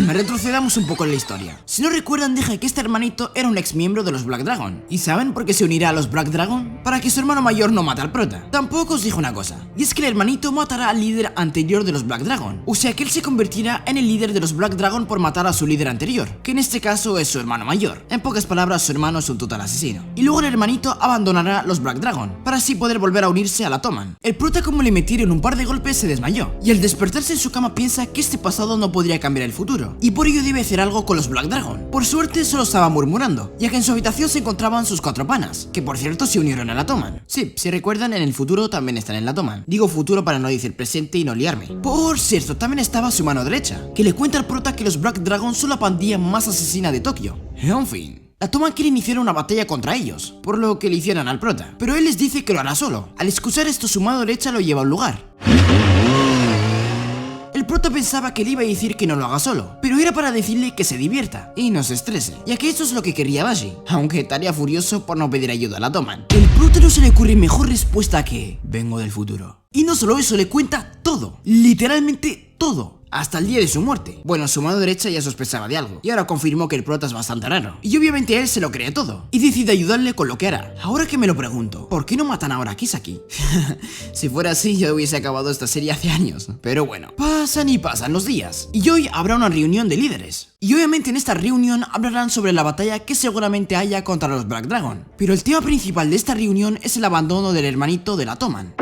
Retrocedamos un poco en la historia. Si no recuerdan, dije que este hermanito era un ex miembro de los Black Dragon. ¿Y saben por qué se unirá a los Black Dragon? Para que su hermano mayor no mate al prota. Tampoco os dijo una cosa, y es que el hermanito matará al líder anterior de los Black Dragon, o sea que él se convertirá en el líder de los Black Dragon por matar a su líder anterior, que en este caso es su hermano mayor. En pocas palabras, su hermano es un total asesino. Y luego el hermanito abandonará los Black Dragon, para así poder volver a unirse a la Toman. El prota, como le metieron un par de golpes, se desmayó, y al despertarse en su cama piensa que este pasado no podría cambiar el futuro, y por ello debe hacer algo con los Black Dragon. Por suerte solo estaba murmurando, ya que en su habitación se encontraban sus 4 panas, que por cierto se unieron a la Toman. Sí, si recuerdan, en el futuro también están en la Toman. Digo futuro para no decir presente y no liarme. Por cierto, también estaba su mano derecha, que le cuenta al prota que los Black Dragon son la pandilla más asesina de Tokio. En fin, la Toman quiere iniciar una batalla contra ellos, por lo que le hicieron al prota, pero él les dice que lo hará solo. Al escuchar esto, su mano derecha lo lleva a un lugar. El prota pensaba que le iba a decir que no lo haga solo, pero era para decirle que se divierta y no se estrese, ya que eso es lo que quería Bashi, aunque estaría furioso por no pedir ayuda a la Toman. El prota no se le ocurre mejor respuesta que: vengo del futuro. Y no solo eso, le cuenta todo, literalmente todo. Hasta el día de su muerte. Bueno, su mano derecha ya sospechaba de algo, y ahora confirmó que el prota es bastante raro, y obviamente él se lo cree todo, y decide ayudarle con lo que hará. Ahora que me lo pregunto, ¿por qué no matan ahora a Kisaki? Si fuera así, yo hubiese acabado esta serie hace años. Pero bueno, pasan y pasan los días, y hoy habrá una reunión de líderes. Y obviamente en esta reunión hablarán sobre la batalla que seguramente haya contra los Black Dragon. Pero el tema principal de esta reunión es el abandono del hermanito de la Toman.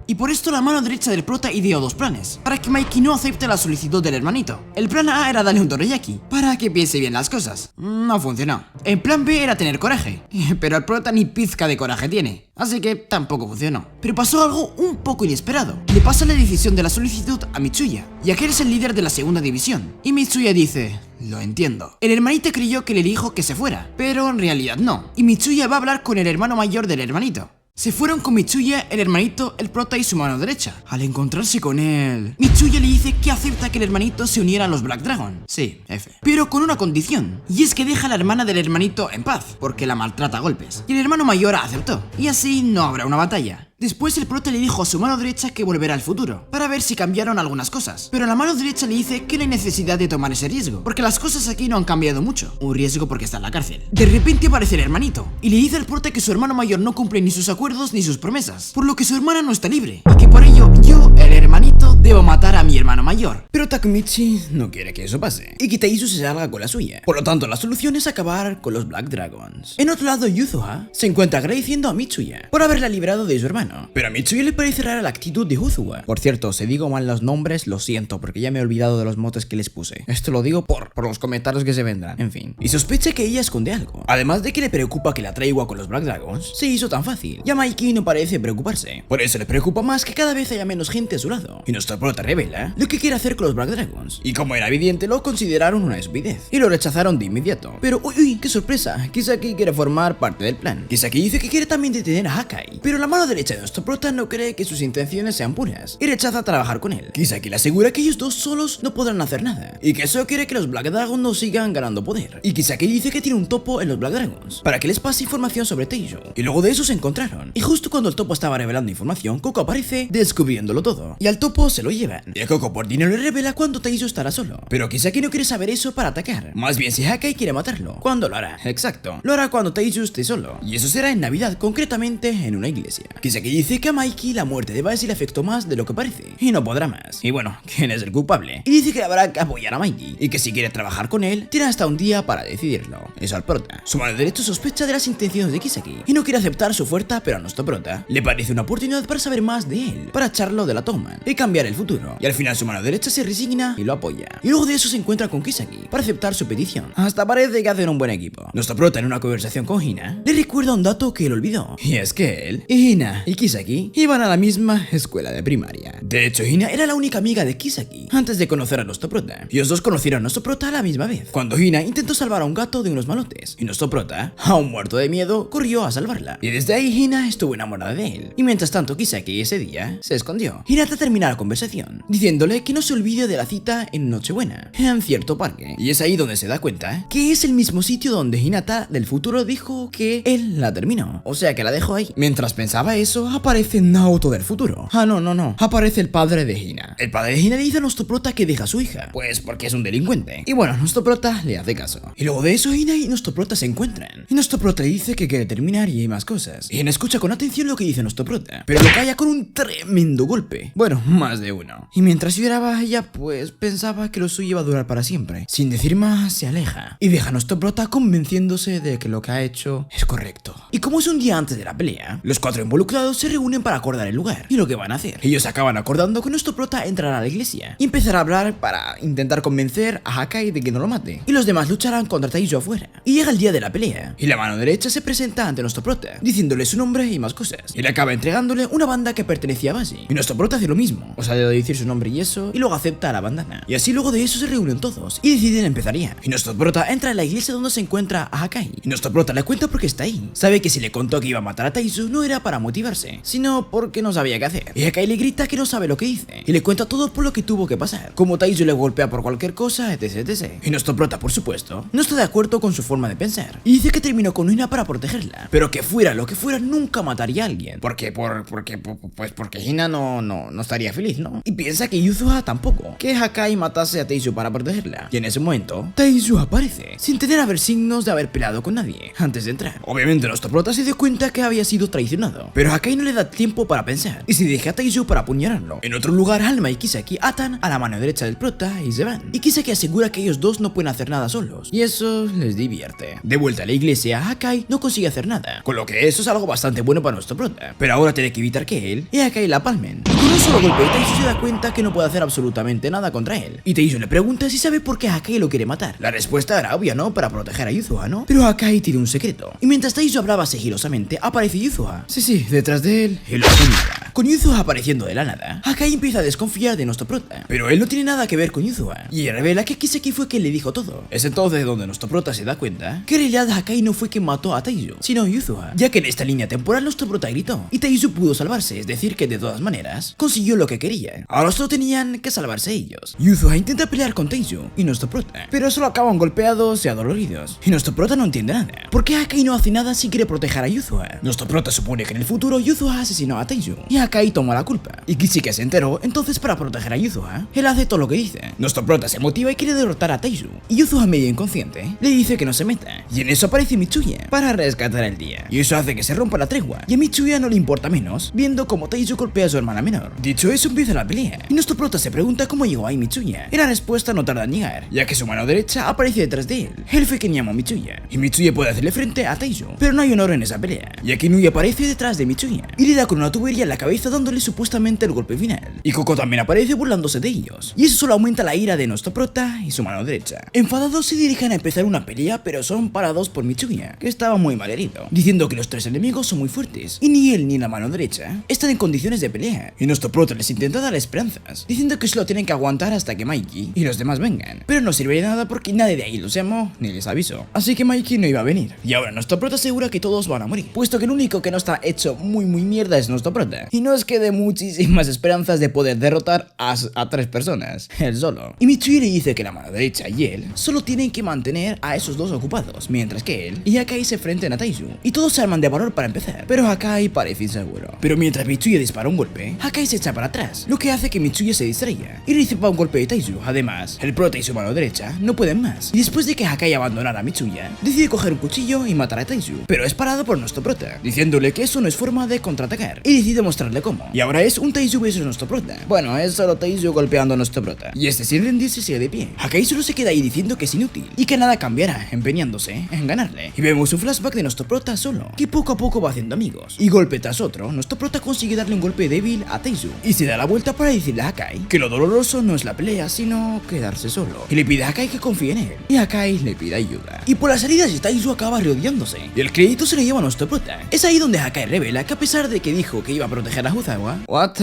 Y por esto la mano derecha del prota ideó 2 planes, para que Mikey no acepte la solicitud del hermanito. El plan A era darle un dorayaki, para que piense bien las cosas. No funcionó. El plan B era tener coraje, pero el prota ni pizca de coraje tiene, así que tampoco funcionó. Pero pasó algo un poco inesperado. Le pasa la decisión de la solicitud a Mitsuya, ya que eres el líder de la segunda división. Y Mitsuya dice: lo entiendo. El hermanito creyó que le dijo que se fuera, pero en realidad no. Y Mitsuya va a hablar con el hermano mayor del hermanito. Se fueron con Mitsuya, el hermanito, el prota y su mano derecha. Al encontrarse con él, Mitsuya le dice que acepta que el hermanito se uniera a los Black Dragon. Sí, F. Pero con una condición, y es que deja a la hermana del hermanito en paz, porque la maltrata a golpes. Y el hermano mayor aceptó, y así no habrá una batalla. Después el prota le dijo a su mano derecha que volverá al futuro, para ver si cambiaron algunas cosas. Pero la mano derecha le dice que no hay necesidad de tomar ese riesgo, porque las cosas aquí no han cambiado mucho. Un riesgo porque está en la cárcel. De repente aparece el hermanito, y le dice al prota que su hermano mayor no cumple ni sus acuerdos ni sus promesas, por lo que su hermana no está libre, y que por ello yo, el hermanito, debo matar a mi hermano mayor. Pero Takemichi no quiere que eso pase, y que Taizu se salga con la suya. Por lo tanto, la solución es acabar con los Black Dragons. En otro lado, Yuzuha se encuentra agradeciendo a Mitsuya por haberla librado de su hermano. Pero a Mitsuya le parece rara la actitud de Yuzuha. Por cierto, si digo mal los nombres, lo siento, porque ya me he olvidado de los motes que les puse. Esto lo digo por los comentarios que se vendrán, en fin. Y sospecha que ella esconde algo. Además de que le preocupa que la traiga con los Black Dragons, se hizo tan fácil. Y a Mikey no parece preocuparse. Por eso le preocupa más que cada vez haya menos gente a su lado. Y nuestro prota revela lo que quiere hacer con los Black Dragons. Y como era evidente, lo consideraron una estupidez. Y lo rechazaron de inmediato. Pero, uy, qué sorpresa. Kisaki quiere formar parte del plan. Kisaki dice que quiere también detener a Hakai. Pero la mano derecha de nuestro prota no cree que sus intenciones sean puras. Y rechaza trabajar con él. Kisaki le asegura que ellos dos solos no podrán hacer nada. Y que eso quiere que los Black Dragons no sigan ganando poder. Y Kisaki dice que tiene un topo en los Black Dragons, para que les pase información sobre Taizu. Y luego de eso se encontraron. Y justo cuando el topo estaba revelando información, Koko aparece descubriéndolo todo. Y al topo se se lo llevan. Y Coco por dinero le revela cuándo Taiju estará solo. Pero Kisaki no quiere saber eso para atacar. Más bien si Hakai quiere matarlo. ¿Cuándo lo hará? Exacto. Lo hará cuando Taiju esté solo. Y eso será en Navidad, concretamente en una iglesia. Kisaki dice que a Mikey la muerte de Bashi le afectó más de lo que parece. Y no podrá más. Y bueno, ¿quién es el culpable? Y dice que habrá que apoyar a Mikey. Y que si quiere trabajar con él, tiene hasta un día para decidirlo. Eso al prota. Su mano derecha sospecha de las intenciones de Kisaki. Y no quiere aceptar su oferta, pero a nuestro prota le parece una oportunidad para saber más de él. Para echarlo de la toma y cambiar el futuro. Y al final su mano derecha se resigna y lo apoya. Y luego de eso se encuentra con Kisaki para aceptar su petición. Hasta parece que hacen un buen equipo. Nuestro prota en una conversación con Hina le recuerda un dato que él olvidó. Y es que él, Hina y Kisaki iban a la misma escuela de primaria. De hecho, Hina era la única amiga de Kisaki antes de conocer a nuestro prota. Y los dos conocieron a nuestro prota a la misma vez. Cuando Hina intentó salvar a un gato de unos malotes. Y nuestro prota, aún muerto de miedo, corrió a salvarla. Y desde ahí Hina estuvo enamorada de él. Y mientras tanto Kisaki ese día se escondió. Hinata termina la conversación diciéndole que no se olvide de la cita en Nochebuena, en cierto parque. Y es ahí donde se da cuenta que es el mismo sitio donde Hinata del futuro dijo que él la terminó. O sea que la dejó ahí. Mientras pensaba eso, aparece Naoto del futuro. No. Aparece el padre de Hina. El padre de Hina le dice a nuestro prota que deja a su hija. Pues porque es un delincuente. Y bueno, nuestro prota le hace caso. Y luego de eso Hina y nuestro prota se encuentran. Y nuestro prota le dice que quiere terminar y hay más cosas. Y Hina escucha con atención lo que dice nuestro prota. Pero lo calla con un tremendo golpe. Bueno, más de uno. Y mientras lloraba ella, pues pensaba que lo suyo iba a durar para siempre. Sin decir más, se aleja. Y deja a nuestro prota convenciéndose de que lo que ha hecho es correcto. Y como es un día antes de la pelea, los cuatro involucrados se reúnen para acordar el lugar y lo que van a hacer. Ellos acaban acordando que nuestro prota entrará a la iglesia y empezará a hablar para intentar convencer a Hakai de que no lo mate. Y los demás lucharán contra Taiju afuera. Y llega el día de la pelea. Y la mano derecha se presenta ante nuestro prota, diciéndole su nombre y más cosas. Y le acaba entregándole una banda que pertenecía a Bashi. Y nuestro prota hace lo mismo. O sea, de decir su nombre y eso, y luego acepta la bandana. Y así luego de eso se reúnen todos y deciden empezar ya. Y nuestro prota entra en la iglesia donde se encuentra a Hakai. Y nuestro prota le cuenta por qué está ahí. Sabe que si le contó que iba a matar a Taiju no era para motivarse, sino porque no sabía qué hacer. Y Hakai le grita que no sabe lo que dice. Y le cuenta todo por lo que tuvo que pasar. Como Taiju le golpea por cualquier cosa, etc. Y nuestro prota, por supuesto, no está de acuerdo con su forma de pensar. Y dice que terminó con Hina para protegerla. Pero que fuera lo que fuera, nunca mataría a alguien. Porque Hina no estaría feliz, ¿no? Y piensa que Yuzuha tampoco. Que Hakai matase a Taiju para protegerla. Y en ese momento, Taiju aparece, sin tener a ver signos de haber peleado con nadie antes de entrar. Obviamente nuestro prota se dio cuenta que había sido traicionado. Pero Hakai no le da tiempo para pensar. Y se deja a Taiju para apuñalarlo. En otro lugar, Alma y Kisaki atan a la mano derecha del prota y se van. Y Kisaki asegura que ellos dos no pueden hacer nada solos. Y eso les divierte. De vuelta a la iglesia, Hakai no consigue hacer nada. Con lo que eso es algo bastante bueno para nuestro prota. Pero ahora tiene que evitar que él y Hakai la palmen. Y con un solo golpe, Taiju se da cuenta que no puede hacer absolutamente nada contra él. Y Taiju le pregunta si sabe por qué Hakai lo quiere matar. La respuesta era obvia, ¿no? Para proteger a Yuzuha, ¿no? Pero Hakai tiene un secreto. Y mientras Taiju hablaba sigilosamente, aparece Yuzuha. Sí, detrás de él y lo apuñala. Con Yuzuha apareciendo de la nada, Hakai empieza a desconfiar de nuestro prota. Pero él no tiene nada que ver con Yuzuha. Y revela que Kisaki fue quien le dijo todo. Es entonces donde nuestro prota se da cuenta que en realidad Hakai no fue quien mató a Taiju, sino Yuzuha. Ya que en esta línea temporal nuestro prota gritó y Taiju pudo salvarse, es decir que de todas maneras consiguió lo que quería. Ahora solo tenían que salvarse ellos. Yuzuha intenta pelear con Taiju y nuestro prota, pero solo acaban golpeados y adoloridos. Y nuestro prota no entiende nada. ¿Por qué Hakai no hace nada si quiere proteger a Yuzuha? Nuestro prota supone que en el futuro Yuzuha asesinó a Taiju y Hakai toma la culpa. Y Kisaki se enteró, entonces para proteger a Yuzuha, él hace todo lo que dice. Nuestro prota se motiva y quiere derrotar a Taiju. Y Yuzuha, medio inconsciente, le dice que no se meta. Y en eso aparece Mitsuya para rescatar el día. Y eso hace que se rompa la tregua. Y a Mitsuya no le importa menos, viendo cómo Taiju golpea a su hermana menor. Dicho eso, empieza la pelea. Y nuestro prota se pregunta cómo llegó ahí Mitsuya. Y la respuesta no tarda en llegar, ya que su mano derecha aparece detrás de él. Él fue quien llamó a Mitsuya. Y Mitsuya puede hacerle frente a Taiju. Pero no hay honor en esa pelea, ya que Nui aparece detrás de Mitsuya y le da con una tubería en la cabeza dándole supuestamente el golpe final. Y Coco también aparece burlándose de ellos. Y eso solo aumenta la ira de nuestro prota y su mano derecha. Enfadados se dirigen a empezar una pelea, pero son parados por Mitsuya, que estaba muy mal herido, diciendo que los tres enemigos son muy fuertes y ni él ni la mano derecha están en condiciones de pelea. Y nuestro prota les intenta dar esperanzas, diciendo que solo tienen que aguantar hasta que Mikey y los demás vengan. Pero no sirve de nada porque nadie de ahí los llamó ni les avisó. Así que Mikey no iba a venir. Y ahora nuestro prota asegura que todos van a morir, puesto que el único que no está hecho muy mierda es nuestro prota. Y no es que dé muchísimas esperanzas de poder derrotar a tres personas, él solo. Y Mitsuya le dice que la mano derecha y él solo tienen que mantener a esos dos ocupados, mientras que él y Hakai se enfrentan a Taiju. Y todos se arman de valor para empezar, pero Hakai parece inseguro. Pero mientras Mitsuya dispara un golpe, Hakai se echa para atrás, lo que hace que Mitsuya se distraiga y reciba un golpe de Taizu. Además, el prota y su mano derecha no pueden más, y después de que Hakai abandonara a Mitsuya, decide coger un cuchillo y matar a Taizu, pero es parado por nuestro prota, diciéndole que eso no es forma de contraatacar, y decide mostrarle cómo. Y ahora es un Taizu versus nuestro prota. Bueno, es solo Taizu golpeando a nuestro prota, y este sin rendirse sigue de pie. Hakai solo se queda ahí diciendo que es inútil, y que nada cambiará, empeñándose en ganarle. Y vemos un flashback de nuestro prota solo, que poco a poco va haciendo amigos, y golpe tras otro, nuestro prota consigue darle un golpe débil a Taizu, y se da la vuelta para decirle a Hakai que lo doloroso no es la pelea, sino quedarse solo, y le pide a Hakai que confíe en él, y Hakai le pide ayuda. Y por las heridas de Taizu acaba rodeándose, y el crédito se lo lleva a nuestro prota. Es ahí donde Hakai revela que a pesar de que dijo que iba a proteger a Yuzawa,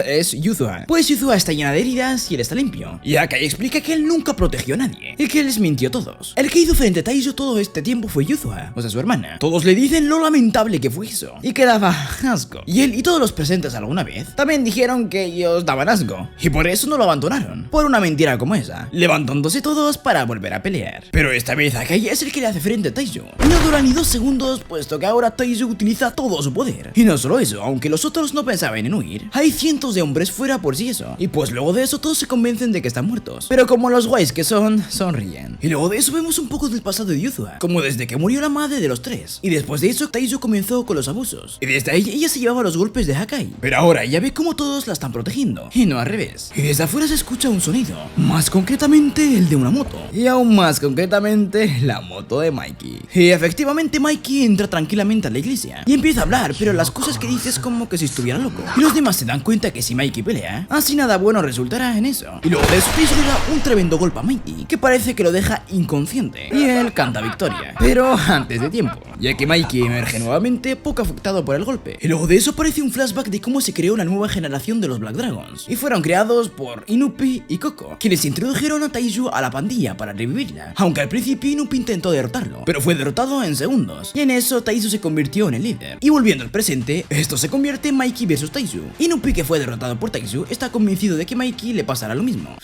es Yuzuha, pues Yuzuha está llena de heridas y él está limpio, y Hakai explica que él nunca protegió a nadie, y que él les mintió a todos. El que hizo frente a Taizu todo este tiempo fue Yuzuha, o sea su hermana. Todos le dicen lo lamentable que fue eso, y que daba asco, y él y todos los presentes alguna vez también dijeron que ellos daban asco, y por eso no lo abandonaron, por una mentira como esa, levantándose todos para volver a pelear. Pero esta vez Hakai es el que le hace frente a Taizu, y no dura ni 2 segundos, puesto que ahora Taizu utiliza todo su poder. Y no solo eso, aunque los otros no pensaban en huir, hay cientos de hombres fuera por si eso, y pues luego de eso todos se convencen de que están muertos, pero como los guays que son, sonríen. Y luego de eso vemos un poco del pasado de Yuzuha, como desde que murió la madre de los tres, y después de eso Taizu comenzó con los abusos, y desde ahí ella se llevaba los golpes de Hakai, pero ahora ella ve como todos la están protegiendo, y no al revés. Y desde afuera se escucha un sonido, más concretamente el de una moto, y aún más concretamente la moto de Mikey. Y efectivamente Mikey entra tranquilamente a la iglesia y empieza a hablar, pero las cosas que dice es como que si estuviera loco, y los demás se dan cuenta que si Mikey pelea, así nada bueno resultará en eso. Y luego de eso Taizu le da un tremendo golpe a Mikey, que parece que lo deja inconsciente, y él canta victoria, pero antes de tiempo, ya que Mikey emerge nuevamente poco afectado por el golpe. Y luego de eso aparece un flashback de cómo se creó una nueva generación de los Black Dragons, y fueron creados por Inupi y Koko, quienes introdujeron a Taizu a la pandilla para revivirla, aunque al principio Inupi intentó derrotarlo, pero fue derrotado en segundos, y en eso Taizu se convirtió en el líder. Y volviendo al presente, esto se convierte en Mikey vs Taizu. Inupi, que fue derrotado por Taizu, está convencido de que Mikey le pasará lo mismo.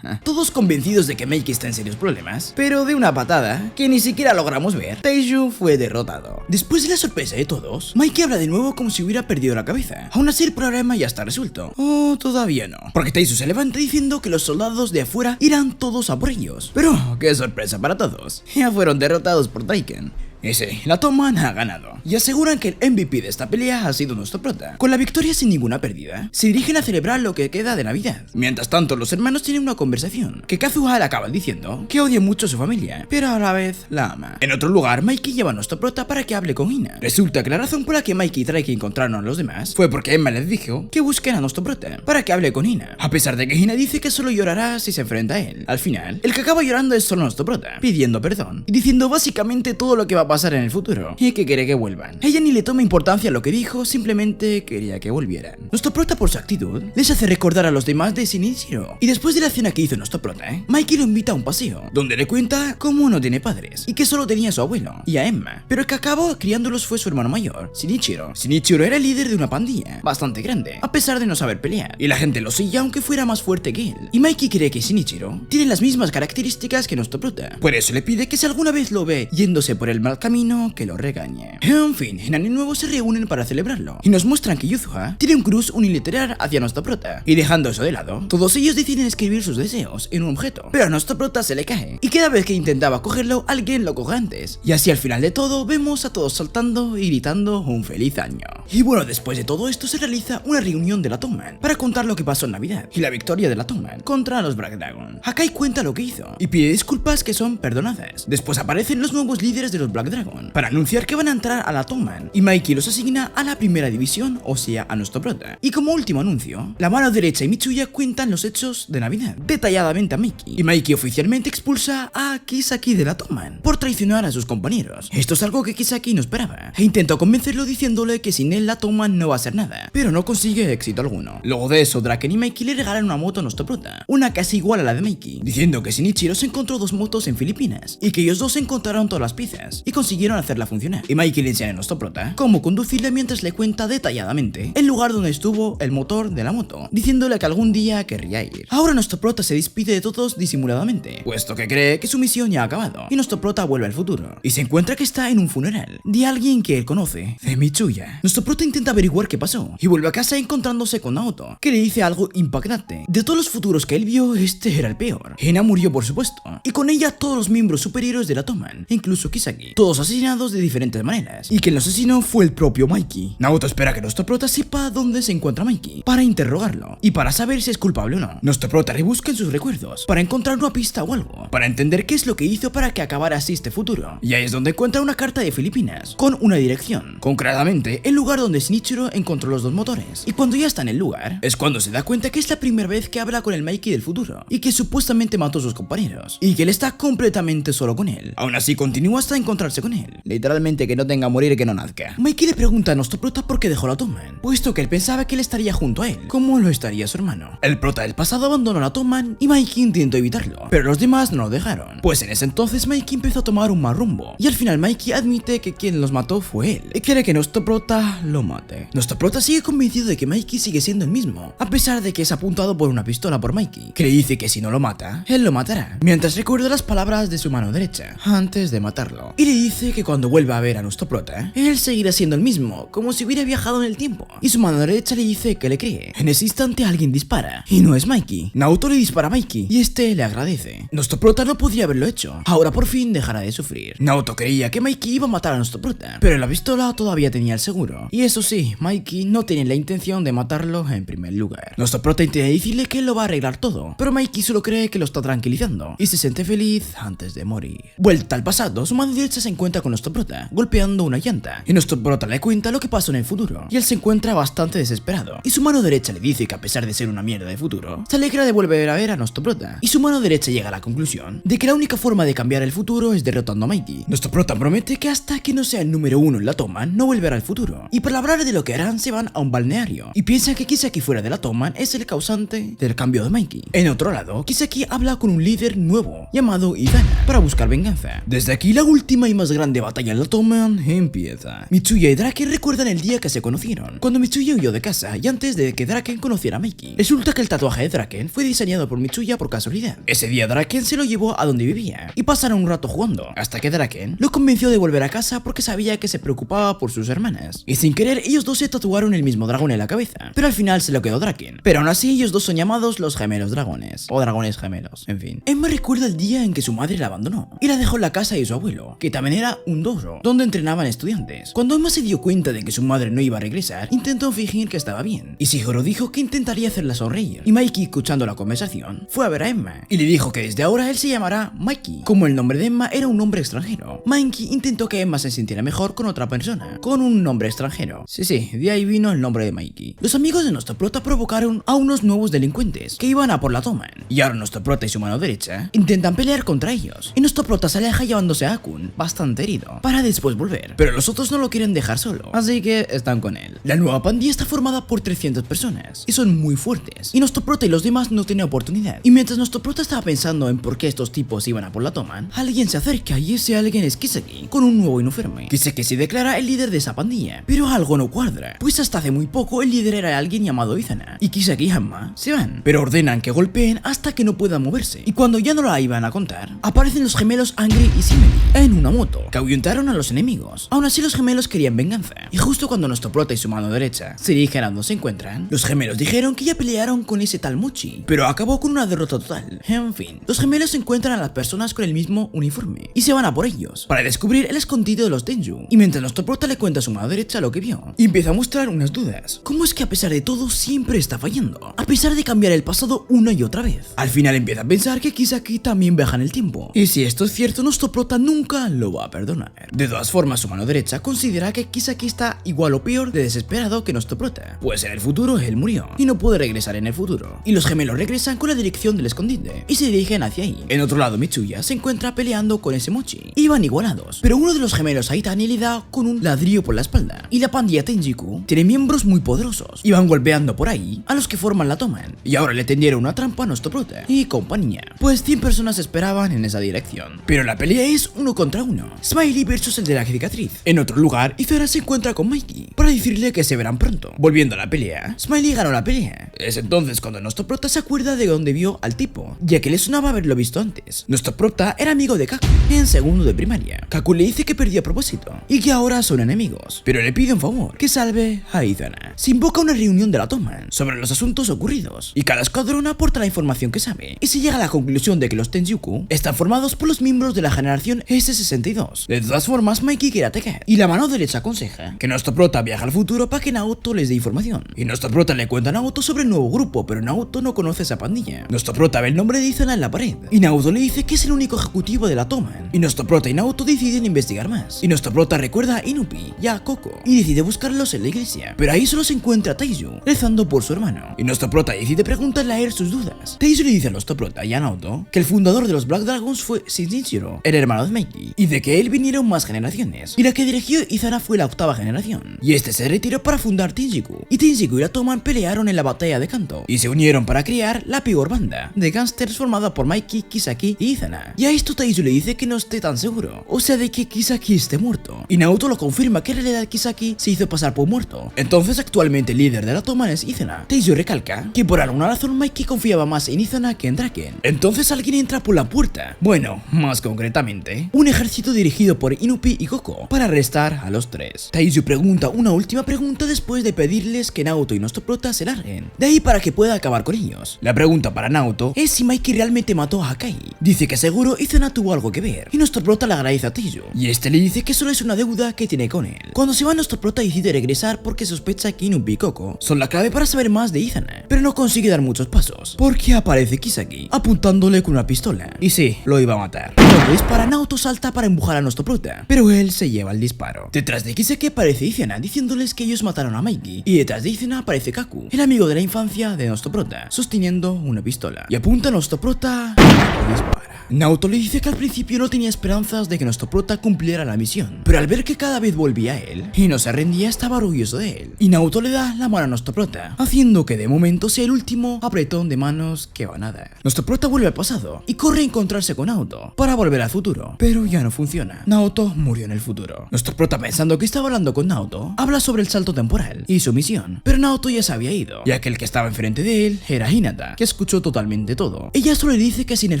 Todos convencidos de que Mikey está en serios problemas, pero de una patada que ni siquiera logramos ver, Taizu fue derrotado. Después de la sorpresa de todos, Mikey habla de nuevo como si hubiera perdido la cabeza. Aún así el problema ya está resuelto. Oh, todavía no, porque Taizu se levanta diciendo que los soldados de afuera irán todos a por ellos. Pero qué sorpresa para todos, ya fueron derrotados por Taiken. Y sí, la Toman ha ganado, y aseguran que el MVP de esta pelea ha sido nuestro prota. Con la victoria sin ninguna pérdida, se dirigen a celebrar lo que queda de Navidad. Mientras tanto, los hermanos tienen una conversación, que Kazuha le acaba diciendo que odia mucho a su familia, pero a la vez la ama. En otro lugar, Mikey lleva a nuestro prota para que hable con Hina. Resulta que la razón por la que Mikey trae que encontraron a los demás fue porque Emma les dijo que busquen a nuestro prota para que hable con Hina, a pesar de que Hina dice que solo llorará si se enfrenta a él. Al final, el que acaba llorando es solo nuestro prota, pidiendo perdón y diciendo básicamente todo lo que va a pasar en el futuro y que quiere que vuelvan. Ella ni le toma importancia a lo que dijo, simplemente quería que volvieran. Nuestro prota, por su actitud, les hace recordar a los demás de Shinichiro. Y después de la cena que hizo nuestro prota, Mikey lo invita a un paseo, donde le cuenta cómo no tiene padres y que solo tenía a su abuelo y a Emma, pero el que acabó criándolos fue su hermano mayor, Shinichiro. Shinichiro era el líder de una pandilla bastante grande, a pesar de no saber pelear, y la gente lo seguía aunque fuera más fuerte que él. Y Mikey cree que Shinichiro tiene las mismas características que nuestro prota, por eso le pide que si alguna vez lo ve yéndose por el mal camino, que lo regañe. En fin, en Año Nuevo se reúnen para celebrarlo y nos muestran que Yuzuha tiene un cruz unilateral hacia nuestro prota, y dejando eso de lado, todos ellos deciden escribir sus deseos en un objeto, pero a nuestro prota se le cae, y cada vez que intentaba cogerlo, alguien lo coge antes, y así al final de todo vemos a todos saltando y gritando un feliz año. Y bueno, después de todo esto se realiza una reunión de la Toman para contar lo que pasó en Navidad y la victoria de la Toman contra los Black Dragon. Hakai cuenta lo que hizo y pide disculpas que son perdonadas. Después aparecen los nuevos líderes de los Black Dragon para anunciar que van a entrar a la Toman, y Mikey los asigna a la primera división, o sea, a nuestro prota. Y como último anuncio, la mano derecha y Mitsuya cuentan los hechos de Navidad detalladamente a Mikey, y Mikey oficialmente expulsa a Kisaki de la Toman por traicionar a sus compañeros. Esto es algo que Kisaki no esperaba, e intentó convencerlo diciéndole que sin él la Toman no va a hacer nada, pero no consigue éxito alguno. Luego de eso, Draken y Mikey le regalan una moto a nuestro prota, una casi igual a la de Mikey, diciendo que Shinichiro se encontró 2 motos en Filipinas, y que ellos dos encontraron todas las piezas, y consiguieron hacerla funcionar. Y Mikey le enseña a nuestro prota cómo conducirla mientras le cuenta detalladamente el lugar donde estuvo el motor de la moto, diciéndole que algún día querría ir. Ahora nuestro prota se despide de todos disimuladamente, puesto que cree que su misión ya ha acabado, y nuestro prota vuelve al futuro y se encuentra que está en un funeral de alguien que él conoce, de Mitsuya. Nuestro prota intenta averiguar qué pasó y vuelve a casa encontrándose con Naoto, que le dice algo impactante. De todos los futuros que él vio, este era el peor. Hina murió, por supuesto, y con ella todos los miembros superiores de la Toman, incluso Kisaki, todos asesinados de diferentes maneras, y quien lo asesinó fue el propio Mikey. Naoto espera que nuestro prota sepa dónde se encuentra Mikey para interrogarlo y para saber si es culpable o no. Nuestro prota rebusca en sus recuerdos para encontrar una pista o algo, para entender qué es lo que hizo para que acabara así este futuro. Y ahí es donde encuentra una carta de Filipinas con una dirección, concretamente el lugar donde Shinichiro encontró los dos motores. Y cuando ya está en el lugar, es cuando se da cuenta que es la primera vez que habla con el Mikey del futuro y que supuestamente mató a sus compañeros y que él está completamente solo con él. Aún así continúa hasta encontrarse con él, literalmente que no tenga a morir que no nazca. Mikey le pregunta a nuestro prota por qué dejó la Toman, puesto que él pensaba que él estaría junto a él, como lo estaría su hermano. El prota del pasado abandonó la Toman y Mikey intentó evitarlo, pero los demás no lo dejaron. Pues en ese entonces Mikey empezó a tomar un mal rumbo y al final Mikey admite que quien los mató fue él y quiere que nuestro prota lo mate. Nuestro prota sigue convencido de que Mikey sigue siendo el mismo, a pesar de que es apuntado por una pistola por Mikey, que le dice que si no lo mata, él lo matará, mientras recuerda las palabras de su mano derecha antes de matarlo, y le dice que cuando vuelva a ver a nuestro prota, él seguirá siendo el mismo, como si hubiera viajado en el tiempo, y su mano derecha le dice que le cree. En ese instante alguien dispara, y no es Mikey. Naoto le dispara a Mikey, y este le agradece. Nuestro prota no podía haberlo hecho, ahora por fin dejará de sufrir. Naoto creía que Mikey iba a matar a nuestro prota, pero la pistola todavía tenía el seguro, y eso sí, Mikey no tiene la intención de matarlo en primer lugar. Nuestro prota intenta decirle que él lo va a arreglar todo, pero Mikey solo cree que lo está tranquilizando, y se siente feliz antes de morir. Vuelta al pasado, su mano derecha se encuentra con nuestro prota, golpeando una llanta, y nuestro prota le cuenta lo que pasó en el futuro, y él se encuentra bastante desesperado, y su mano derecha le dice que a pesar de ser una mierda de futuro, se alegra de volver a ver a nuestro prota, y su mano derecha llega a la conclusión de que la única forma de cambiar el futuro es derrotando a Mikey. Nuestro prota promete que hasta que no sea el número 1 en la Toman, no volverá al futuro, y para hablar de lo que harán se van a un balneario, y piensan que Kisaki fuera de la Toman es el causante del cambio de Mikey. En otro lado, Kisaki habla con un líder nuevo, llamado Idana, para buscar venganza. Desde aquí la última y más grande batalla en la Toman empieza. Mitsuya y Draken recuerdan el día que se conocieron, cuando Mitsuya huyó de casa y antes de que Draken conociera a Mikey. Resulta que el tatuaje de Draken fue diseñado por Mitsuya por casualidad. Ese día Draken se lo llevó a donde vivía y pasaron un rato jugando, hasta que Draken lo convenció de volver a casa porque sabía que se preocupaba por sus hermanas. Y sin querer ellos dos se tatuaron el mismo dragón en la cabeza, pero al final se lo quedó Draken. Pero aún así ellos dos son llamados los gemelos dragones, o dragones gemelos, en fin. Emma recuerda el día en que su madre la abandonó y la dejó en la casa de su abuelo, que también era un dojo, donde entrenaban estudiantes. Cuando Emma se dio cuenta de que su madre no iba a regresar, intentó fingir que estaba bien, y Shihiro dijo que intentaría hacerla sonreír, y Mikey, escuchando la conversación, fue a ver a Emma, y le dijo que desde ahora él se llamará Mikey, como el nombre de Emma era un nombre extranjero. Mikey intentó que Emma se sintiera mejor con otra persona, con un nombre extranjero. Sí, de ahí vino el nombre de Mikey. Los amigos de nuestro prota provocaron a unos nuevos delincuentes que iban a por la Toman, y ahora nuestro prota y su mano derecha intentan pelear contra ellos, y nuestro prota se aleja llevándose a Akun, bastante herido, para después volver, pero los otros no lo quieren dejar solo, así que están con él. La nueva pandilla está formada por 300 personas, y son muy fuertes, y nuestro prota y los demás no tienen oportunidad. Y mientras nuestro prota estaba pensando en por qué estos tipos iban a por la Toman, alguien se acerca y ese alguien es Kisaki, con un nuevo uniforme. Kisaki se declara el líder de esa pandilla, pero algo no cuadra, pues hasta hace muy poco el líder era alguien llamado Izana, y Kisaki y Hanma se van, pero ordenan que golpeen hasta que no puedan moverse, y cuando ya no la iban a contar, aparecen los gemelos Angry y Simeli en una moto, que ahuyentaron a los enemigos. Aún así los gemelos querían venganza, y justo cuando nuestro prota y su mano derecha se dirigen a donde se encuentran, los gemelos dijeron que ya pelearon con ese tal Mochi, pero acabó con una derrota total. En fin, los gemelos encuentran a las personas con el mismo uniforme, y se van a por ellos, para descubrir el escondite de los Denju, y mientras nuestro prota le cuenta a su mano derecha lo que vio, y empieza a mostrar unas dudas. ¿Cómo es que a pesar de todo siempre está fallando? A pesar de cambiar el pasado una y otra vez. Al final empieza a pensar que Kisaki también viaja en el tiempo, y si esto es cierto, nuestro prota nunca lo va a perdonar. De todas formas, su mano derecha considera que Kisaki está igual o peor de desesperado que nuestro prota, pues en el futuro él murió, y no puede regresar en el futuro. Y los gemelos regresan con la dirección del escondite, y se dirigen hacia ahí. En otro lado, Mitsuya se encuentra peleando con ese Mochi. Iban igualados, pero uno de los gemelos Aitani le da con un ladrillo por la espalda, y la pandilla Tenjiku tiene miembros muy poderosos, y van golpeando por ahí a los que forman la Toman, y ahora le tendieron una trampa a nuestro prota y compañía, pues 100 personas esperaban en esa dirección. Pero la pelea es 1 contra 1, Smiley versus el de la cicatriz. En otro lugar, Izana se encuentra con Mikey para decirle que se verán pronto. Volviendo a la pelea, Smiley ganó la pelea. Es entonces cuando nuestro prota se acuerda de dónde vio al tipo, ya que le sonaba haberlo visto antes. Nuestro prota era amigo de Kaku en segundo de primaria. Kaku le dice que perdió a propósito y que ahora son enemigos, pero le pide un favor, que salve a Izana. Se invoca una reunión de la Toman sobre los asuntos ocurridos y cada escuadrón aporta la información que sabe y se llega a la conclusión de que los Tenryuku están formados por los miembros de la generación S62. De todas formas, Mikey quiere atacar y la mano derecha aconseja que nuestro prota viaja al futuro para que Naoto les dé información. Y nuestro prota le cuenta a Naoto sobre el nuevo grupo, pero Naoto no conoce esa pandilla. Nuestro prota ve el nombre de Izana en la pared y Naoto le dice que es el único ejecutivo de la Toman. Y nuestro prota y Naoto deciden investigar más. Y nuestro prota recuerda a Inupi y a Coco y decide buscarlos en la iglesia, pero ahí solo se encuentra Taiju rezando por su hermano. Y nuestro prota decide preguntarle a él sus dudas. Taiju le dice a nuestro prota y a Naoto que el fundador de los Black Dragons fue Shinjiro, el hermano de Mikey, y de que él vinieron más generaciones, y la que dirigió Izana fue la octava generación, y este se retiró para fundar Tenjiku, y Tenjiku y la Toman pelearon en la batalla de Kanto, y se unieron para crear la peor banda de gángsters formada por Mikey, Kisaki y Izana. Y a esto Taiju le dice que no esté tan seguro, o sea de que Kisaki esté muerto, y Naoto lo confirma que en realidad Kisaki se hizo pasar por muerto. Entonces actualmente el líder de la Toman es Izana. Taiju recalca que por alguna razón Mikey confiaba más en Izana que en Draken. Entonces alguien entra por la puerta, bueno, más concretamente, un ejército dirigido por Inupi y Coco para arrestar a los tres. Taiju pregunta una última pregunta después de pedirles que Naoto y nuestro prota se larguen de ahí para que pueda acabar con ellos. La pregunta para Naoto es si Mikey realmente mató a Akai. Dice que seguro Izana tuvo algo que ver y nuestro prota le agradece a Taiju, y este le dice que solo es una deuda que tiene con él. Cuando se va, nuestro prota decide regresar porque sospecha que Inupi y Coco son la clave para saber más de Izana, pero no consigue dar muchos pasos porque aparece Kisaki apuntándole con una pistola, y sí, lo iba a matar. Cuando dispara, Naoto salta para empujar a nuestro prota, pero él se lleva el disparo. Detrás de Kisaki aparece Izana diciéndoles que ellos mataron a Mikey, y detrás de Izana aparece Kaku, el amigo de la infancia de nuestro prota, sosteniendo una pistola, y apunta a nuestro prota y le dispara. Naoto le dice que al principio no tenía esperanzas de que nuestro prota cumpliera la misión, pero al ver que cada vez volvía a él y no se rendía, estaba orgulloso de él, y Naoto le da la mano a nuestro prota, haciendo que de momento sea el último apretón de manos que van a dar. Nuestro prota vuelve al pasado y corre a encontrarse con Naoto para volver al futuro, pero ya no funciona. Naoto murió en el futuro. Nuestro prota, pensando que estaba hablando con Naoto, habla sobre el salto temporal y su misión, pero Naoto ya se había ido, ya que el que estaba enfrente de él era Hinata, que escuchó totalmente todo. Ella solo le dice que si en el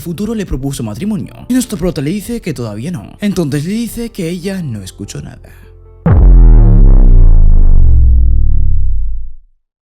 futuro le propuso matrimonio, y nuestro prota le dice que todavía no. Entonces le dice que ella no escuchó nada.